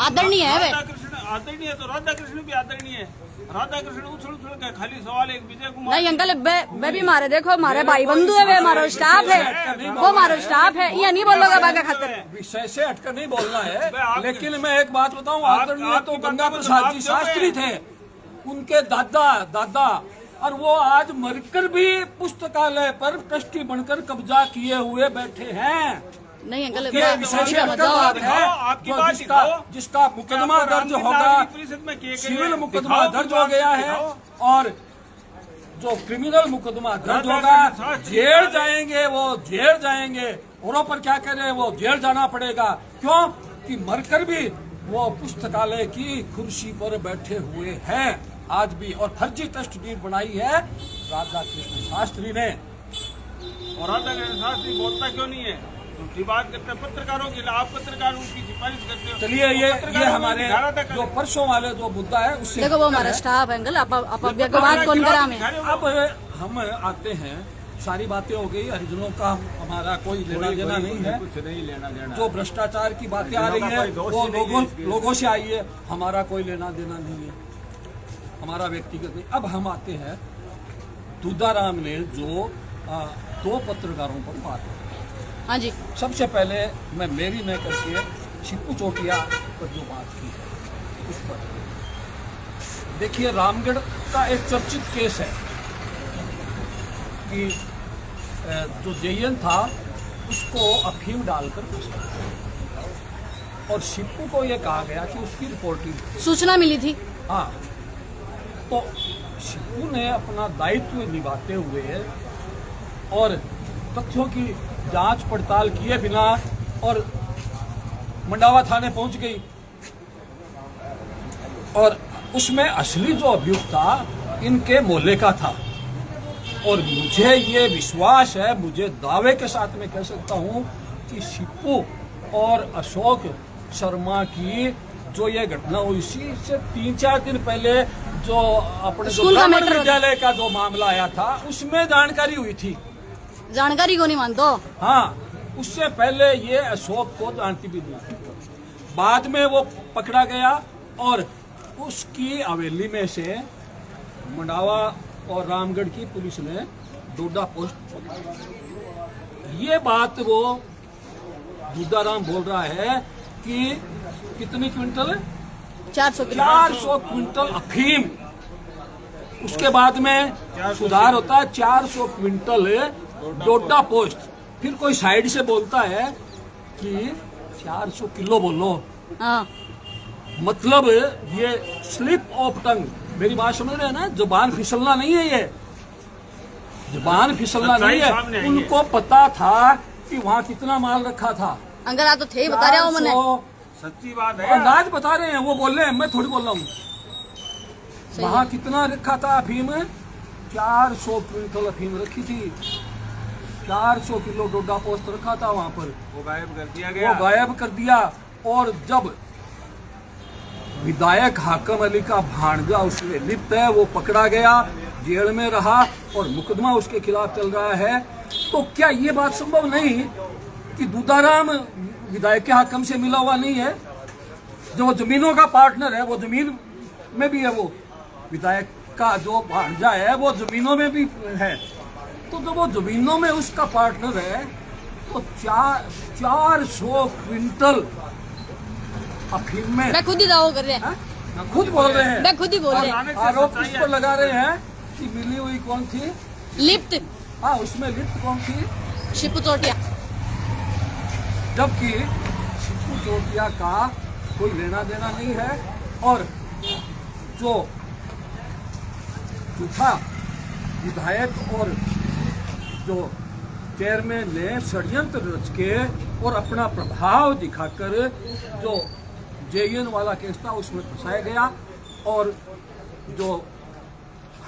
आदरणीय है वे। राधा कृष्ण आदरणीय तो राधा कृष्ण भी आदरणीय है। राधा कृष्ण उछल उछल के खाली सवाल एक विजय कुमार नहीं अंकल मैं भी मारे देखो मारे भाई बंधु है वे मारो स्टाफ है वो मारो स्टाफ है ये नहीं बोलोगे बागा खातर। विषय से हटकर नहीं बोलना मैं है, आप- लेकिन मैं एक बात बताऊं, आदरणीय आपकी तो बातों गंगा को प्रसाद जी जवाब दो शास्त्री थे, उनके दादा और वो आज मरकर भी पुस्तकालय पर ट्रस्टी बनकर कब्जा किए हुए बैठे हैं। नहीं अंकल उसके मैं विषय से समझा हटकर मजा बात आता है, दिखाओ, आपकी जो बात दिखाओ। जिसका मुकदमा आपको दर्ज रामलीला होगा, की परिषद में के सिविल लिए मुकदमा दिखाओ, दर्ज हो गया है दिखाओ। और जो क्रिमिनल मुकदमा दर्ज राधा होगा कृष्ण शास्त्री जेल जाएंगे, वो जेल जाएंगे। औरों पर क्या कर रहे हैं, वो जेल जाना पड़ेगा। क्यों कि मरकर भी वो पुस्तकालय की कुर्सी पर बैठे हुए हैं आज भी, और फर्जी ट्रस्ट डीड बनाई है राधा कृष्ण शास्त्री ने। और राधा कृष्ण शास्त्री बोलता क्यों नहीं है झूठी बात करते हैं पत्रकारों के लिए। आप पत्रकार उनकी सिफारिश करते हो। चलिए ये पत्रकारों को हमारे दिखा रहा था कल। जो परसों वाले जो मुद्दा है उससे देखो वो हमारा स्टाफ है अंकल आप बात कौन करा हमें। अब हम आते हैं, सारी बातें हो गई, हरिजनों का हमारा कोई लेना देना नहीं है। कुछ नहीं लेना देना। जो भ्रष्टाचार की बातें आ रही है वो लोगों से आई है, हमारा कोई लेना देना नहीं है, हमारा व्यक्तिगत नहीं। अब हम आते हैं दूधाराम ने जो 2 पत्रकारों पर बात की। हाँ जी सबसे पहले मैं मेरी न करके छिप्पू चोटिया पर जो बात की है उस पर देखिए, रामगढ़ का एक चर्चित केस है कि जो जेएन था उसको अफीम डालकर पीटा और छिप्पू को ये कहा गया कि उसकी रिपोर्टिंग। सूचना मिली थी। हाँ, तो छिप्पू ने अपना दायित्व निभाते हुए और तथ्यों की जांच पड़ताल किए बिना और मंडावा थाने पहुंच गई और उसमें असली जो अभियुक्त था इनके मोहल्ले का था। और मुझे ये विश्वास है, मुझे दावे के साथ मैं कह सकता हूं कि छिप्पू और अशोक शर्मा की जो ये घटना हुई, इसी से 3-4 दिन पहले जो अपने जो स्कूल का ब्राह्मण मैटर विद्यालय का जो मामला आया था उसमें जानकारी हुई थी। जानकारी को नहीं मानते हो। हाँ, उससे पहले ये अशोक को जानती भी नहीं थी। बाद में वो पकड़ा गया और उसकी हवेली में से मंडावा और रामगढ़ की पुलिस ने डोडा पोस्ट पकड़ी। ये बात वो दूधाराम बोल रहा है कि कितनी क्विंटल है, 400 किलो 400 क्विंटल अफीम। उसके बाद में सुधार होता है 400 क्विंटल डोडा पोस्ट। फिर कोई साइड से बोलता है कि 400 किलो बोलो, हाँ मतलब ये स्लिप ऑफ टंग। मेरी बात समझ रहे हैं ना, जुबान फिसलना नहीं है ये। जबान फिसलना नहीं सामने है। आई है। उनको पता था कि वहाँ कितना माल रखा था। अंकल आप तो थे ही बता रहे हो मैंने। 400 सच्ची बात है। अंदाज बता रहे हैं, वो बोल रहे हैं, मैं थोड़ी बोल रहा हूँ। सही वहाँ है। कितना रखा था अफीम? 400 क्विंटल अफीम रखी थी। 400 किलो डोडा पोस्त रखा था वहाँ पर, वो गायब कर दिया गया। वो गायब कर दिया। और जब विधायक हाकम अली का भांजा उसमें लिप्त है, वो पकड़ा गया, जेल में रहा और मुकदमा उसके खिलाफ चल रहा है, तो क्या ये बात संभव नहीं कि दूधाराम विधायक के हाकम से मिला हुआ नहीं है? जो जमीनों का पार्टनर है, वो जमीन में भी है, वो विधायक का जो भांजा है वो जमीनों में भी है। तो जब वो जमीनों में उसका पार्टनर है, तो 400 क्विंटल अफीम में मैं खुद ही दावा कर रहे हैं, हाँ? खुद बोल रहे हैं। मैं खुद ही बोल रहे हैं। लाने से आरोप सच्चाई इस है। पर लगा रहे हैं कि मिली हुई कौन थी? लिप्त हाँ, उसमें लिप्त कौन थी? शिपू चोटिया। जबकि शिपू चोटिया का कोई लेना देना नहीं है। और जो झूठा विधायक और जो चेयरमैन ने षड्यंत्र रच के और अपना प्रभाव दिखाकर जो जेएन वाला केस था उसमें फंसाया गया। और जो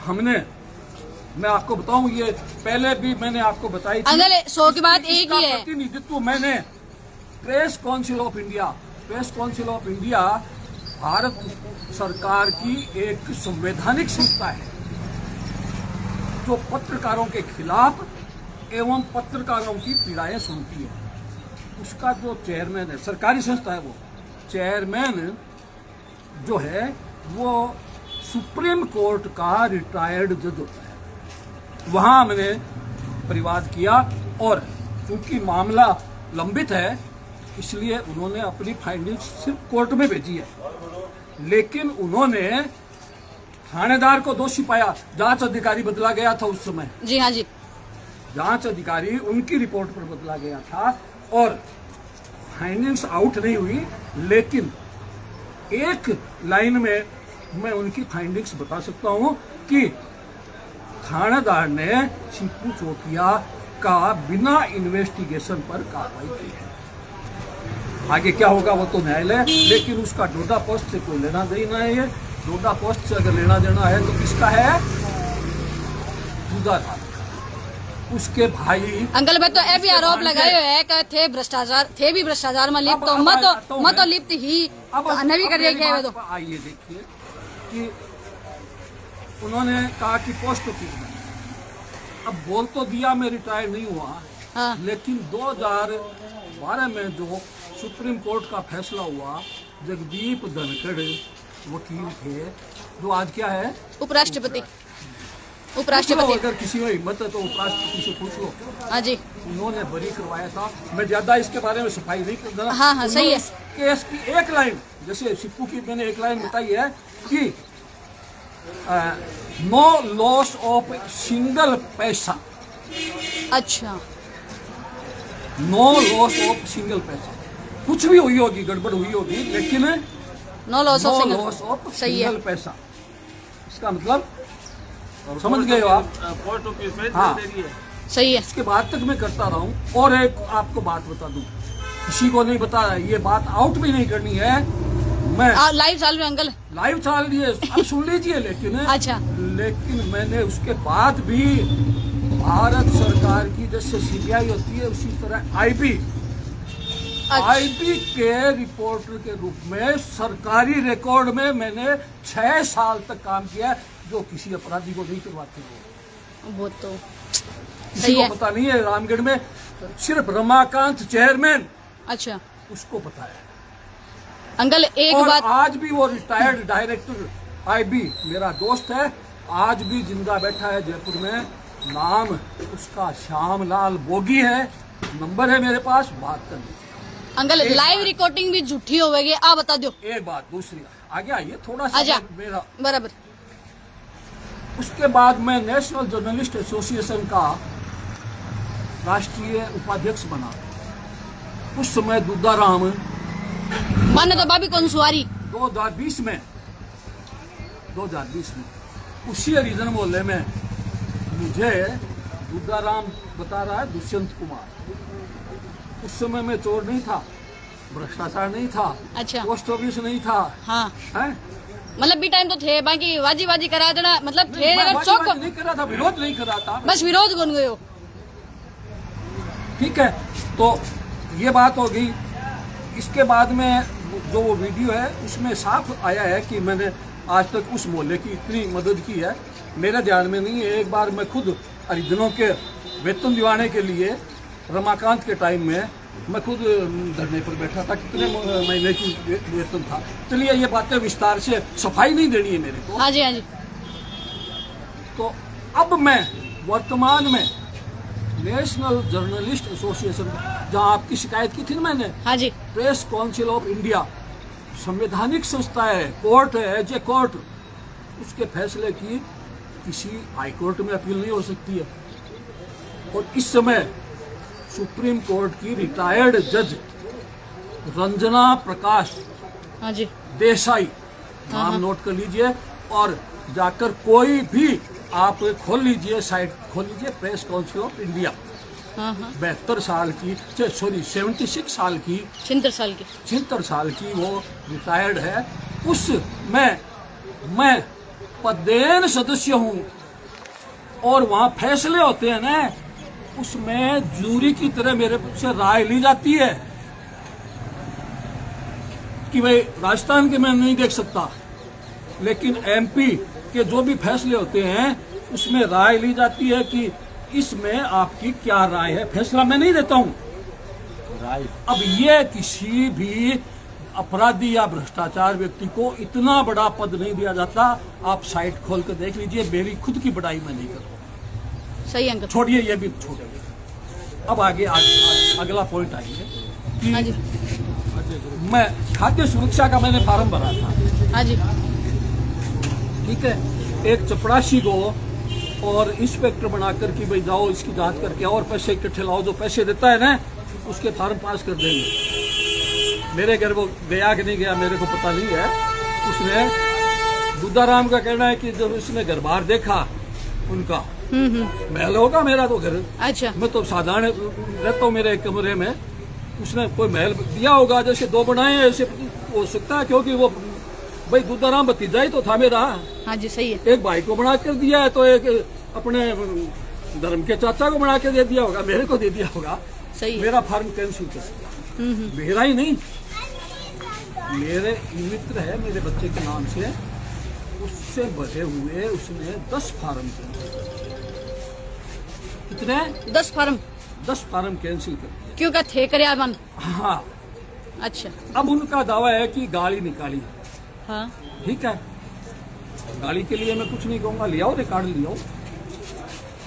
मैं आपको बताऊं, ये पहले भी मैंने आपको बताई थी। अंकल 100 की बात एक इसका ही है। प्रतिनिधित्व मैंने press council of India Bharat सरकार की एक संवैधानिक संस्था है जो पत्रकारों के खिलाफ एवं पत्रकारों की पीड़ाएं सुनती है। उसका जो चेयरमैन है, सरकारी संस्था है, वो चेयरमैन जो है वो सुप्रीम कोर्ट का रिटायर्ड जज होता है। वहां हमने परिवाद किया और चूंकि मामला लंबित है इसलिए उन्होंने अपनी फाइंडिंग्स सिर्फ कोर्ट में भेजी है। लेकिन उन्होंने थानेदार को दोषी पाया। जांच अधिकारी बदला गया था उस समय, जी हाँ जी। जांच अधिकारी उनकी रिपोर्ट पर बदला गया था और फाइंडिंग्स आउट नहीं हुई। लेकिन एक लाइन में मैं उनकी फाइंडिंग्स बता सकता हूं कि थानेदार ने शिपू चोटिया का बिना इन्वेस्टिगेशन पर कार्रवाई की है। आगे क्या होगा वो तो न्यायालय, लेकिन उसका डोडा पोस्ट से कोई लेना देना है। डोडा पोस्ट से अगर लेना देना है तो किसका है? दूधाराम, उसके भाई। अंकल मैं तो ये भी आरोप लगाए हुए है कि थे भी भ्रष्टाचार में लिप्त, तो मैं तो लिप्त ही अन्य भी कर रही है। तो आइए देखिए कि उन्होंने कहा कि पोस्ट ऑफिस में, अब बोल तो दिया मैं रिटायर नहीं हुआ, हाँ। लेकिन 2012 में जो सुप्रीम कोर्ट का फैसला हुआ, जगदीप धनखड़ वकील थे जो आज क्या है? उपराष्ट्रपति। अगर किसी में हिम्मत है तो उपराष्ट्रपति से पूछ लो। हाँ जी। उन्होंने बरी करवाया था। मैं ज्यादा इसके बारे में सफाई नहीं कर रहा। हाँ, सही है। केस की एक लाइन, जैसे शिपू की मैंने एक लाइन बताई है कि नो लॉस ऑफ सिंगल पैसा। अच्छा, नो लॉस ऑफ सिंगल पैसा। कुछ भी हुई होगी, गड़बड़ हुई होगी, लेकिन नो लॉस ऑफ सही है। सिंगल पैसा। इसका मतलब समझ गए हो आप? पोस्ट ऑफिस में हाँ। दे रही है। सही है। इसके बाद तक मैं करता रहा हूँ। और एक आपको बात बता दूं, किसी को नहीं बता, ये बात आउट भी नहीं करनी है। मैं लाइव चाल में अंकल। लाइव चाल लिए आप सुन लीजिए, लेकिन अच्छा। लेकिन मैंने उसके बाद भी भारत सरकार की जैसे सीबीआई होती है उसी तरह आईबी के रिपोर्टर के रूप में सरकारी रिकॉर्ड में मैंने 6 साल तक काम किया, जो किसी अपराधी को नहीं करवाते हो। वो तो किसी सही को है। पता नहीं है। रामगढ़ में सिर्फ रमाकांत चेयरमैन, अच्छा उसको पता है। अंकल एक और बात, आज भी वो रिटायर्ड डायरेक्टर आईबी मेरा दोस्त है, आज भी जिंदा बैठा है जयपुर में। नाम उसका श्यामलाल बोगी है, नंबर है मेरे पास, बात कर लीजिए। अंकल लाइव रिकॉर्डिंग भी झूठी होगी, आप बता दो। एक बात, दूसरी आगे आइए थोड़ा आजा। सा मेरा। बराबर। उसके बाद मैं नेशनल जर्नलिस्ट एसोसिएशन का राष्ट्रीय उपाध्यक्ष बना। उस समय दूधाराम माने तो बाबी कौन सुवारी 2020 में उसी हरिजन मोहल्ले में मुझे दुर्गाराम बता रहा है दुष्यंत कुमार। उस समय मैं चोर नहीं था, भ्रष्टाचार नहीं था, अच्छा। पोस्ट ऑफिस नहीं था, हाँ है? मतलब भी टाइम तो थे, बाकी वाजी करा देना, मतलब थे मैं अगर चौक नहीं करा था, विरोध नहीं करा था, बस विरोध कौन गयो। ठीक है। तो ये बात हो गई। इसके बाद में जो वो वीडियो है उसमें साफ आया है कि मैंने आज तक उस मोहल्ले की इतनी मदद की है, मेरे ध्यान में नहीं है। एक बार मैं खुद हरिजनों के वेतन दिवाने के लिए रमाकांत के टाइम में मैं खुद धरने पर बैठा था, कितने महीने की वेतन था। चलिए ये बातें विस्तार से, सफाई नहीं देनी है मेरे को। हाँ जी हाँ जी। तो अब मैं वर्तमान में नेशनल जर्नलिस्ट एसोसिएशन, जहां आपकी शिकायत की थी ना मैंने, हाँ जी प्रेस काउंसिल ऑफ इंडिया, संवैधानिक संस्था है, कोर्ट है, जे कोर्ट, उसके फैसले की किसी हाई कोर्ट में अपील नहीं हो सकती है। और इस समय सुप्रीम कोर्ट की रिटायर्ड जज रंजना प्रकाश हाँ जी देसाई, नाम नोट कर लीजिए, और जाकर कोई भी आप खोल लीजिए, साइट खोल लीजिए, प्रेस काउंसिल ऑफ इंडिया, हाँ हाँ 72 साल की, सॉरी 76 साल की, 76 साल की वो रिटायर्ड है। उसमें मैं पदेन सदस्य हूँ और वहाँ फैसले होते हैं ना, उसमें जूरी की तरह मेरे से राय ली जाती है कि भाई राजस्थान के मैं नहीं देख सकता, लेकिन एमपी के जो भी फैसले होते हैं उसमें राय ली जाती है कि इसमें आपकी क्या राय है, फैसला मैं नहीं देता हूँ। अब ये किसी भी अपराधी या भ्रष्टाचार व्यक्ति को इतना बड़ा पद नहीं दिया जाता। आप साइट खोल कर देख लीजिए, मेरी खुद की बड़ाई मैं नहीं करूँ। सही अंकल। छोड़िए, ये भी छोड़िए। अब आगे अगला पॉइंट आइए कि हाँ जी मैं खाद्य सुरक्षा का मैंने फॉर्म भरा था, हाँ जी ठीक है, एक चपरासी को और इंस्पेक्टर बनाकर कि भाई जाओ इसकी जांच करके और पैसे इकट्ठे लाओ, जो पैसे देता है ना उसके फॉर्म पास कर देंगे। मेरे घर वो गया कि नहीं गया मेरे को पता नहीं है। उसने दुदाराम का कहना है कि जब उसने घर बाहर देखा उनका, महल होगा मेरा तो घर, अच्छा मैं तो साधारण रहता हूँ मेरे कमरे में, उसने कोई महल दिया होगा, जैसे दो बनाए हैं ऐसे हो सकता है, क्योंकि वो भाई दुदाराम भतीजा ही तो था मेरा। हाँ जी सही है। एक भाई को बना कर दिया है तो एक अपने धर्म के चाचा को बना के दे दिया होगा, मेरे को दे दिया होगा। सही है। मेरा फार्म कैंसिल कर दिया, मेरा ही नहीं, मेरे मित्र है मेरे बच्चे के नाम से, उससे भरे हुए उसने 10 फार्म कितने 10 फार्म 10 फार्म कैंसिल कर दिए। क्यों का थे करे मन। हाँ, अच्छा अब उनका दावा है कि गाली निकाली। हाँ ठीक है, गाली के लिए मैं कुछ नहीं कहूंगा, ले आओ रिकॉर्ड, ले आओ,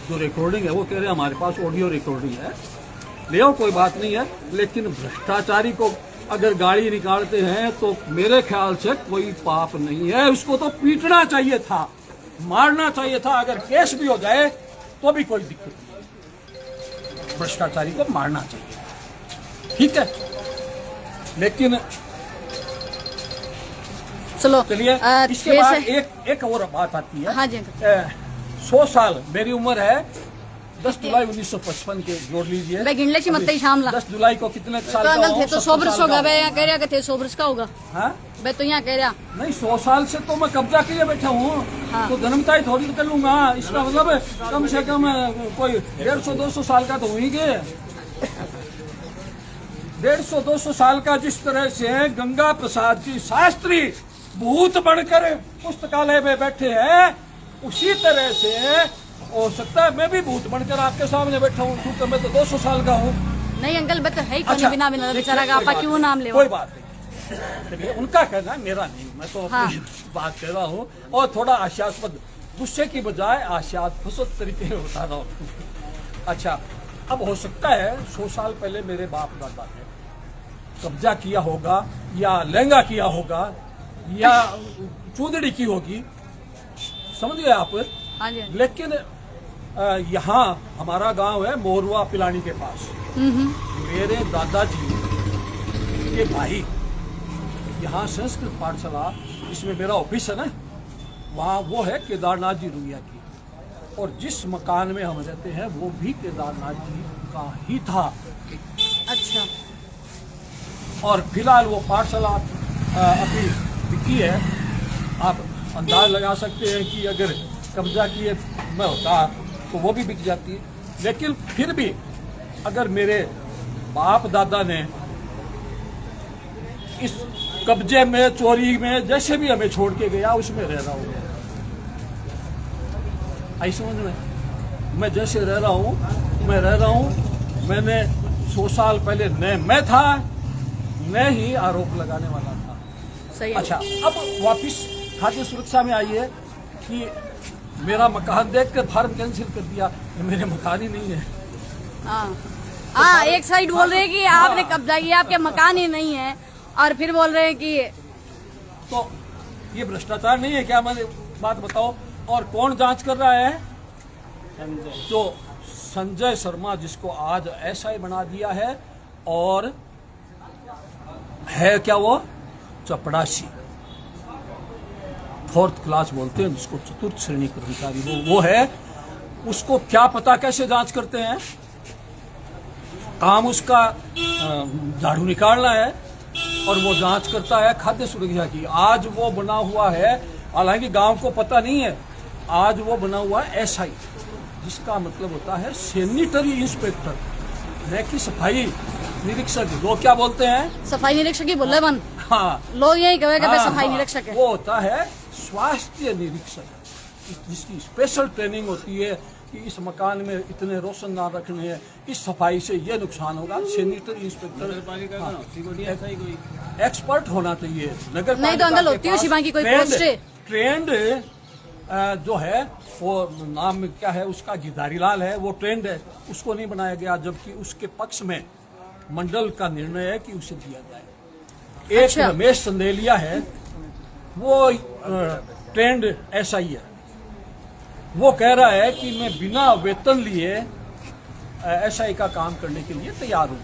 जो रिकॉर्डिंग है वो कह रहे हैं हमारे पास ऑडियो रिकॉर्डिंग है, ले आओ, कोई बात नहीं है। लेकिन भ्रष्टाचारी को अगर गाली निकालते हैं तो मेरे ख्याल से कोई पाप नहीं है, उसको तो पीटना चाहिए था, मारना चाहिए था, अगर केस भी हो जाए तो भी कोई दिक्कत नहीं, भ्रष्टाचारी को मारना चाहिए, ठीक है। लेकिन चलो चलिए, इसके केस बाद है। एक और बात आती है। हाँ जी अंकल। 100 साल मेरी उम्र है, 10 जुलाई 1955 के जोड़ लीजिए। मैं गिनले मत ही शामला 10 जुलाई को कितने साल तो का अंकल हूँ? थे तो 100 वर्ष होगा, मैं यहाँ कह रहा कि थे 100 वर्ष का होगा। हाँ? मैं तो यहाँ कह रहा नहीं, 100 साल से तो मैं कब्जा किए बैठा हूँ। हाँ। तो जन्मता ही थोड़ी कर लूंगा, इसका मतलब कम से कम कोई 150-200 साल का तो हो ही गए। 150-200 साल का जिस तरह से गंगा प्रसाद जी शास्त्री भूत बनकर पुस्तकालय में बैठे हैं, उसी तरह से हो सकता है मैं भी भूत बनकर आपके सामने बैठा हूँ, क्योंकि मैं तो 200 साल का हूँ। नहीं अंकल, मैं तो है ही अच्छा, बिना बेचारा का, आपा क्यों नाम ले। कोई बात नहीं, चलिए, उनका कहना है, मेरा नहीं, मैं तो हाँ। अपनी बात कह रहा हूँ और थोड़ा हास्यास्पद, गुस्से की बजाय हास्यास्पद तरीके में बता रहा हूँ। अच्छा, अब हो सकता है 100 साल पहले मेरे बाप दादा ने कब्जा किया होगा या लहंगा किया होगा या चूदड़ी की होगी, समझ गए आप। हाँ जी लेकिन यहाँ हमारा गांव है मोरवा पिलानी के पास, मेरे दादाजी के भाई यहाँ संस्कृत पाठशाला, इसमें मेरा ऑफिस है ना, वहाँ वो है केदारनाथ जी रुइया की, और जिस मकान में हम रहते हैं वो भी केदारनाथ जी का ही था। अच्छा। और फिलहाल वो पाठशाला अभी बिकी है। आप अंदाज लगा सकते हैं कि अगर कब्जा किए मैं होता तो वो भी बिक जाती। लेकिन फिर भी अगर मेरे बाप दादा ने इस कब्जे में, चोरी में, जैसे भी हमें छोड़ के गया उसमें रह रहा हूँ। आई समझ में? मैं जैसे रह रहा हूँ मैं रह रहा हूँ। मैंने 100 साल पहले न मैं था न ही आरोप लगाने वाला था। सही है। अच्छा, अब वापिस खाद्य सुरक्षा में आइए कि मेरा मकान देख कर फार्म कैंसिल कर दिया। ये मेरे मकान ही नहीं है। हाँ, एक साइड बोल रहे हैं कि आपने कब्जा किया, आपके मकान ही नहीं है, और फिर बोल रहे हैं कि तो ये भ्रष्टाचार नहीं है क्या? मैंने बात बताओ। और कौन जांच कर रहा है? जो संजय शर्मा, जिसको आज एसआई बना दिया है, और है क्या वो चपड़ासी, 4th क्लास बोलते हैं जिसको, 4th श्रेणी कर्मचारी वो है। उसको क्या पता कैसे जांच करते हैं? काम उसका झाड़ू निकालना है और वो जांच करता है खाद्य सुरक्षा की। आज वो बना हुआ है, हालांकि गांव को पता नहीं है, आज वो बना हुआ है एसआई, जिसका मतलब होता है सैनिटरी इंस्पेक्टर, न कि सफाई निरीक्षक। लोग क्या बोलते हैं? सफाई निरीक्षक ही बोल रहे बन। हाँ, लोग यही कहेंगे हाँ, सफाई हाँ, निरीक्षक है। वो होता है स्वास्थ्य निरीक्षक, जिसकी स्पेशल ट्रेनिंग होती है कि इस मकान में इतने रोशनदान रखने हैं, इस सफाई से ये नुकसान होगा। सैनिटरी इंस्पेक्टर एक्सपर्ट होना चाहिए। नगर नहीं तो अंकल होती है शिवांगी कोई पोस्ट है। ट्रेंड जो है वो नाम क्या है उसका, गिरधारी लाल है, वो ट्रेंड है, उसको नहीं बनाया गया, जबकि उसके पक्ष में मंडल का निर्णय है कि उसे दिया जाए। एक अच्छा। रमेश संदेलिया है, वो ट्रेंड एसआई है, वो कह रहा है कि मैं बिना वेतन लिए एसआई का काम करने के लिए तैयार हूँ।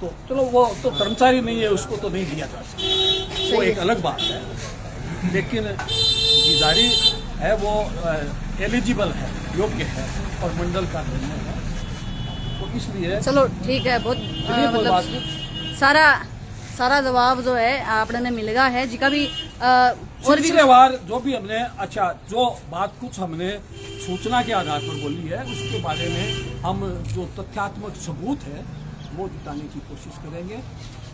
तो चलो, वो तो कर्मचारी नहीं है, उसको तो नहीं दिया जा सकता, वो एक अलग बात है। लेकिन गिरधारी है वो एलिजिबल है, योग्य है, और मंडल का निर्णय है, तो इसलिए चलो ठीक है। बहुत चलिए, कोई बात मतलब नहीं। सारा जवाब जो है आपने मिलेगा है जिका भी और भी सिलसिलेवार जो भी हमने, अच्छा, जो बात कुछ हमने सूचना के आधार पर बोली है उसके बारे में हम जो तथ्यात्मक सबूत है वो जुटाने की कोशिश करेंगे।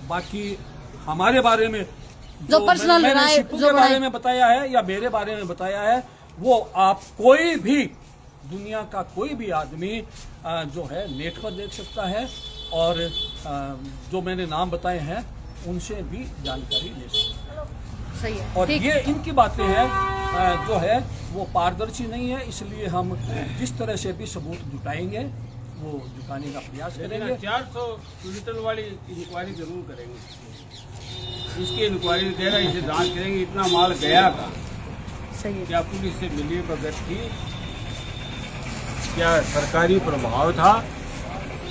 बाकी हमारे बारे में जो पर्सनल मैंने राय शिपू जो के बारे बनाई- में बताया है या मेरे बारे में बताया है, वो आप कोई भी दुनिया का कोई भी आदमी जो है नेट पर देख सकता है, और जो मैंने नाम बताए हैं उनसे भी जानकारी ले सकता है। सही है। और ठीक। ये इनकी बातें हैं जो है वो पारदर्शी नहीं है, इसलिए हम जिस तरह से भी सबूत जुटाएंगे वो जुटाने का प्रयास करेंगे। 400 क्विंटल वाली इंक्वायरी जरूर करेंगे। इसकी इंक्वायरी देना, इसे जांच करेंगे इतना माल गया का, सही है। क्या पुलिस से मिली भगत थी, क्या सरकारी प्रभाव था,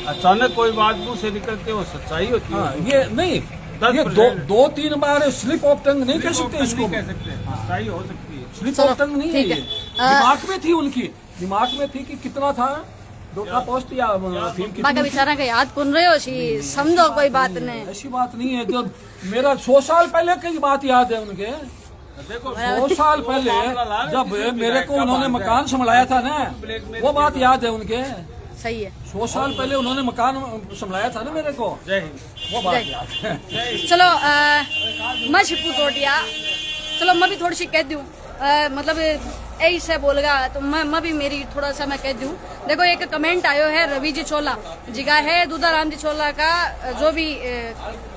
अचानक कोई बात मुंह से निकलते वो सच्चाई होती है। हाँ, ये नहीं, 10% दो तीन बार स्लिप ऑफ टंग नहीं कह सकते इसको, कह सकते, सच्चाई हो सकती है। स्लिप चलो, ऑफ टंग नहीं है ठीक है। ये। दिमाग में थी उनकी, दिमाग में थी कि कितना था डोटा पोस्ट या फिल्म कितनी बाका थी। बेचारा का याद कौन रहे हो शी, समझो कोई बात नहीं। ऐसी बात नहीं है। जब मेरा 100 साल पहले की बात याद है उनके, देखो 100 साल पहले जब मेरे को उन्होंने मकान संभलाया था ना, वो बात याद है उनके। सही है। 100 साल पहले उन्होंने मकान संभलाया था ना मेरे को, जय हिंद। वो बात जय। याद है। चलो मैं शिपू तोटिया, चलो मैं भी थोड़ी सी कह दूँ, मतलब यही से बोलगा तो मैं भी मेरी थोड़ा सा मैं कह दूँ। देखो एक कमेंट आयो है रवि जी चोला जिगा है, दूधाराम जी चोला का जो भी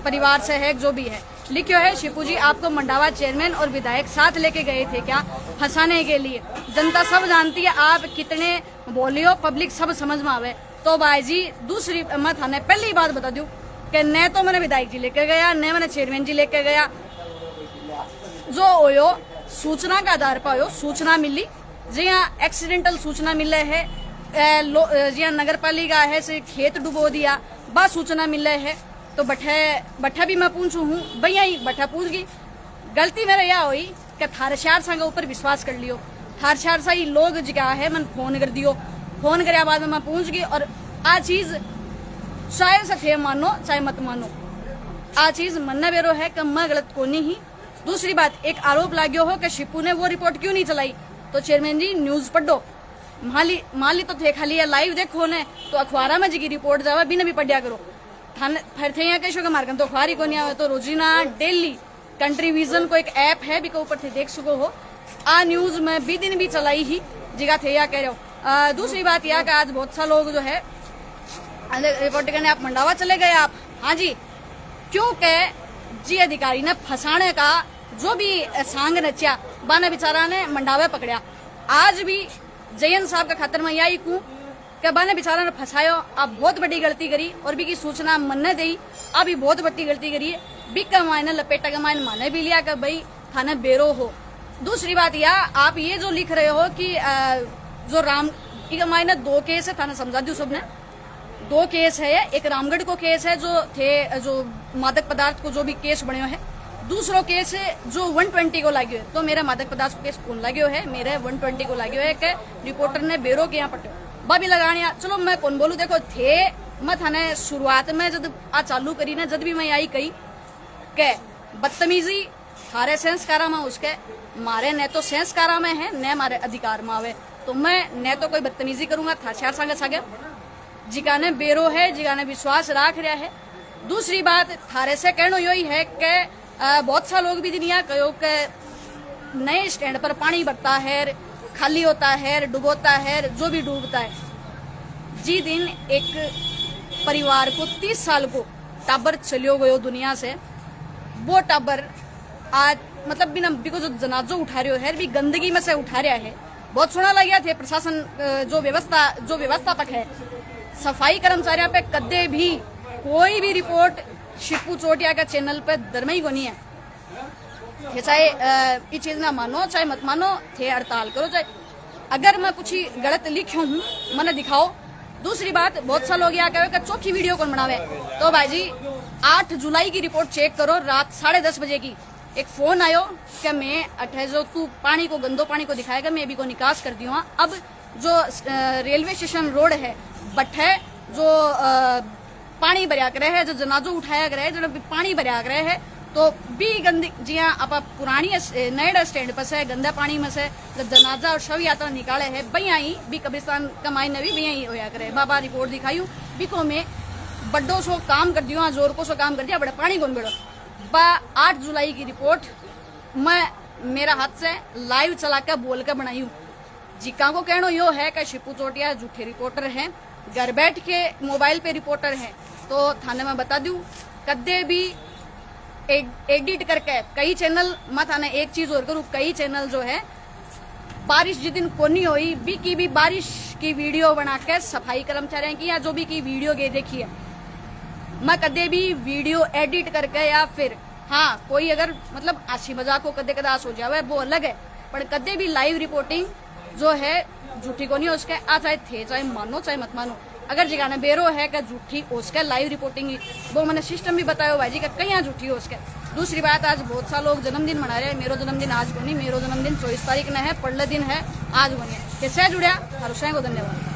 परिवार से है, जो भी है, लिखियो है, शिपू जी आपको मंडावा चेयरमैन और विधायक साथ लेके गए थे क्या फंसाने के लिए? जनता सब जानती है आप कितने बोलियो, पब्लिक सब समझ में आवे। तो भाई जी दूसरी मैं थाने पहली बात बता दूं कि न तो मैंने विधायक जी लेके गया, न मैंने चेयरमैन जी लेके गया। जो होयो सूचना का आधार पर होयो, सूचना मिली जी हाँ, एक्सीडेंटल सूचना मिले है, जी हाँ नगर पालिका है से खेत डुबो दिया, बस सूचना मिले है। तो बठा भी मैं पूछू हूँ भैया ही बठा पूछ गई। गलती मेरे यह हुई कि थारे शार संग ऊपर विश्वास कर लियो, थार छार सही लोग जिका है मन फोन कर दियो, फोन करे बाद में मैं पहुंच गई। और आ चीज चाहे से थे मानो चाहे मत मानो, आ चीज मनना बेरो है कि मैं गलत को नहीं ही। दूसरी बात, एक आरोप लाग्यो हो कि शिपू ने वो रिपोर्ट क्यों नहीं चलाई, तो चेयरमैन जी न्यूज पढ़ो, माली तो थे खाली लाइव देखो ने तो अखबारा में जी रिपोर्ट जावा बिना भी पढ़िया करो। फिर थे यहाँ कहो कि मार्कन तो अखबार ही को नहीं आवे, तो रोजीना डेली कंट्री विजन को एक ऐप है बिको ऊपर थे देख सको हो, आ न्यूज में भी दिन भी चलाई ही जिगा थे या कह रहे हो। दूसरी बात यह कि आज बहुत सा लोग जो है रिपोर्ट करने आप मंडावा चले गए आप, हाँ जी, क्योंकि जी अधिकारी ने फंसाने का जो भी सांग नचा बाना बेचारा ने मंडावे पकड़िया। आज भी जयंत साहब का खातर में यही कहूं कि बाने बेचारा ने फंसायो, आप बहुत बड़ी गलती करी और बी की सूचना मन ने दी, अभी बहुत बड़ी गलती करी है। बी का मायने लपेटा का मायने माने भी लिया कि भाई थाने बेरो हो। दूसरी बात यह, आप ये जो लिख रहे हो कि जो राम का मायने 2 केस है, थाने समझा दू सबने 2 केस है, एक रामगढ़ को केस है जो थे जो मादक पदार्थ को जो भी केस बने है, दूसरो केस है जो 120 को लाग्यो है। तो मेरा मादक पदार्थ को केस कौन लाग्यो है, मेरे 120 को लाग्यो है कि रिपोर्टर ने बेरो के यहाँ पटे बाबी लगानिया। चलो मैं कौन बोलू, देखो थे मैं थाने शुरुआत में जब आ चालू करी ना, जब भी मैं आई कही के बदतमीजी थारे संस्कारा में उसके मारे न तो संस्कारा में है न मारे अधिकार में आवे, तो मैं न तो कोई बदतमीजी करूंगा था चार संगे सागे जिकाने बेरो है, जिकाने विश्वास राख रहा है। दूसरी बात थारे से कहना यही है कि बहुत सा लोग भी दुनिया कहो कि नए स्टैंड पर पानी भरता है, खाली होता है, डुबोता है, जो भी डूबता है। जी दिन एक परिवार को 30 साल को टाबर चलियो गयो दुनिया से, वो टाबर आज मतलब बिना बिको जो जनाजो उठा रहे हो है भी गंदगी में से उठा रहा है। बहुत सोना लग गया थे प्रशासन जो व्यवस्थापक है, सफाई कर्मचारियों पे कदे भी कोई भी रिपोर्ट शिपू चोटिया का चैनल पे दरमई को नहीं है। चाहे ये चीज ना मानो चाहे मत मानो, थे हड़ताल करो, चाहे अगर मैं कुछ ही गलत लिखूं हूँ मैंने दिखाओ। दूसरी बात, बहुत सा लोग यहाँ कहे चौथी वीडियो कौन बनावे, तो भाई जी 8 जुलाई की रिपोर्ट चेक करो, रात 10:30 बजे की एक फोन आयो कि मैं अठे जो तू पानी को गंदो पानी को दिखाएगा मैं भी को निकास कर दियो। अब जो रेलवे स्टेशन रोड है बट्ठे जो पानी भरिया करे है, जो जनाजो उठाया करे है, जो पानी भरिया करे है, तो भी गंदी जी हाँ आप पुरानी नए स्टैंड पर से गंदा पानी में से जब जनाजा और शव यात्रा निकाले है भैया ही भी कब्रिस्तान का मायने भी भैया ही होया करे। बाबा रिपोर्ट दिखायू बिको में बड्डो सो काम कर दियो, जोर को सो काम कर दिया, बड़े पानी कौन बेड़ो। 8 जुलाई की रिपोर्ट मैं मेरा हाथ से लाइव चला कर बोल कर बनाई हूँ। जिका को कहना यो है कि शिपू चोटिया झूठे रिपोर्टर हैं, घर बैठ के मोबाइल पे रिपोर्टर हैं। तो थाने में बता दूं कदे भी एडिट करके कई चैनल मैं थाने एक चीज और करूँ, कई चैनल जो है बारिश जिस दिन कोनी हुई भी की भी बारिश की वीडियो बना के सफाई कर्मचारियों की या जो भी की वीडियो के देखी है, मैं कदे भी वीडियो एडिट करके या फिर हाँ कोई अगर मतलब आशी मजाक को कदे कदास हो जावे वो अलग है, पर कदे भी लाइव रिपोर्टिंग जो है झूठी को नहीं हो उसके आ चाहे थे चाहे मानो चाहे मत मानो। अगर जिगाने बेरो है कि झूठी उसके लाइव रिपोर्टिंग वो मैंने सिस्टम भी बताया भाई जी का कहीं झूठी हो उसके। दूसरी बात, आज बहुत सा लोग जन्मदिन मना रहे हैं, मेरो जन्मदिन आज को नहीं, मेरो जन्मदिन 24 तारीख ने है, पड़ले दिन है, आज को नहीं। कैसे जुड़िया हर को धन्यवाद।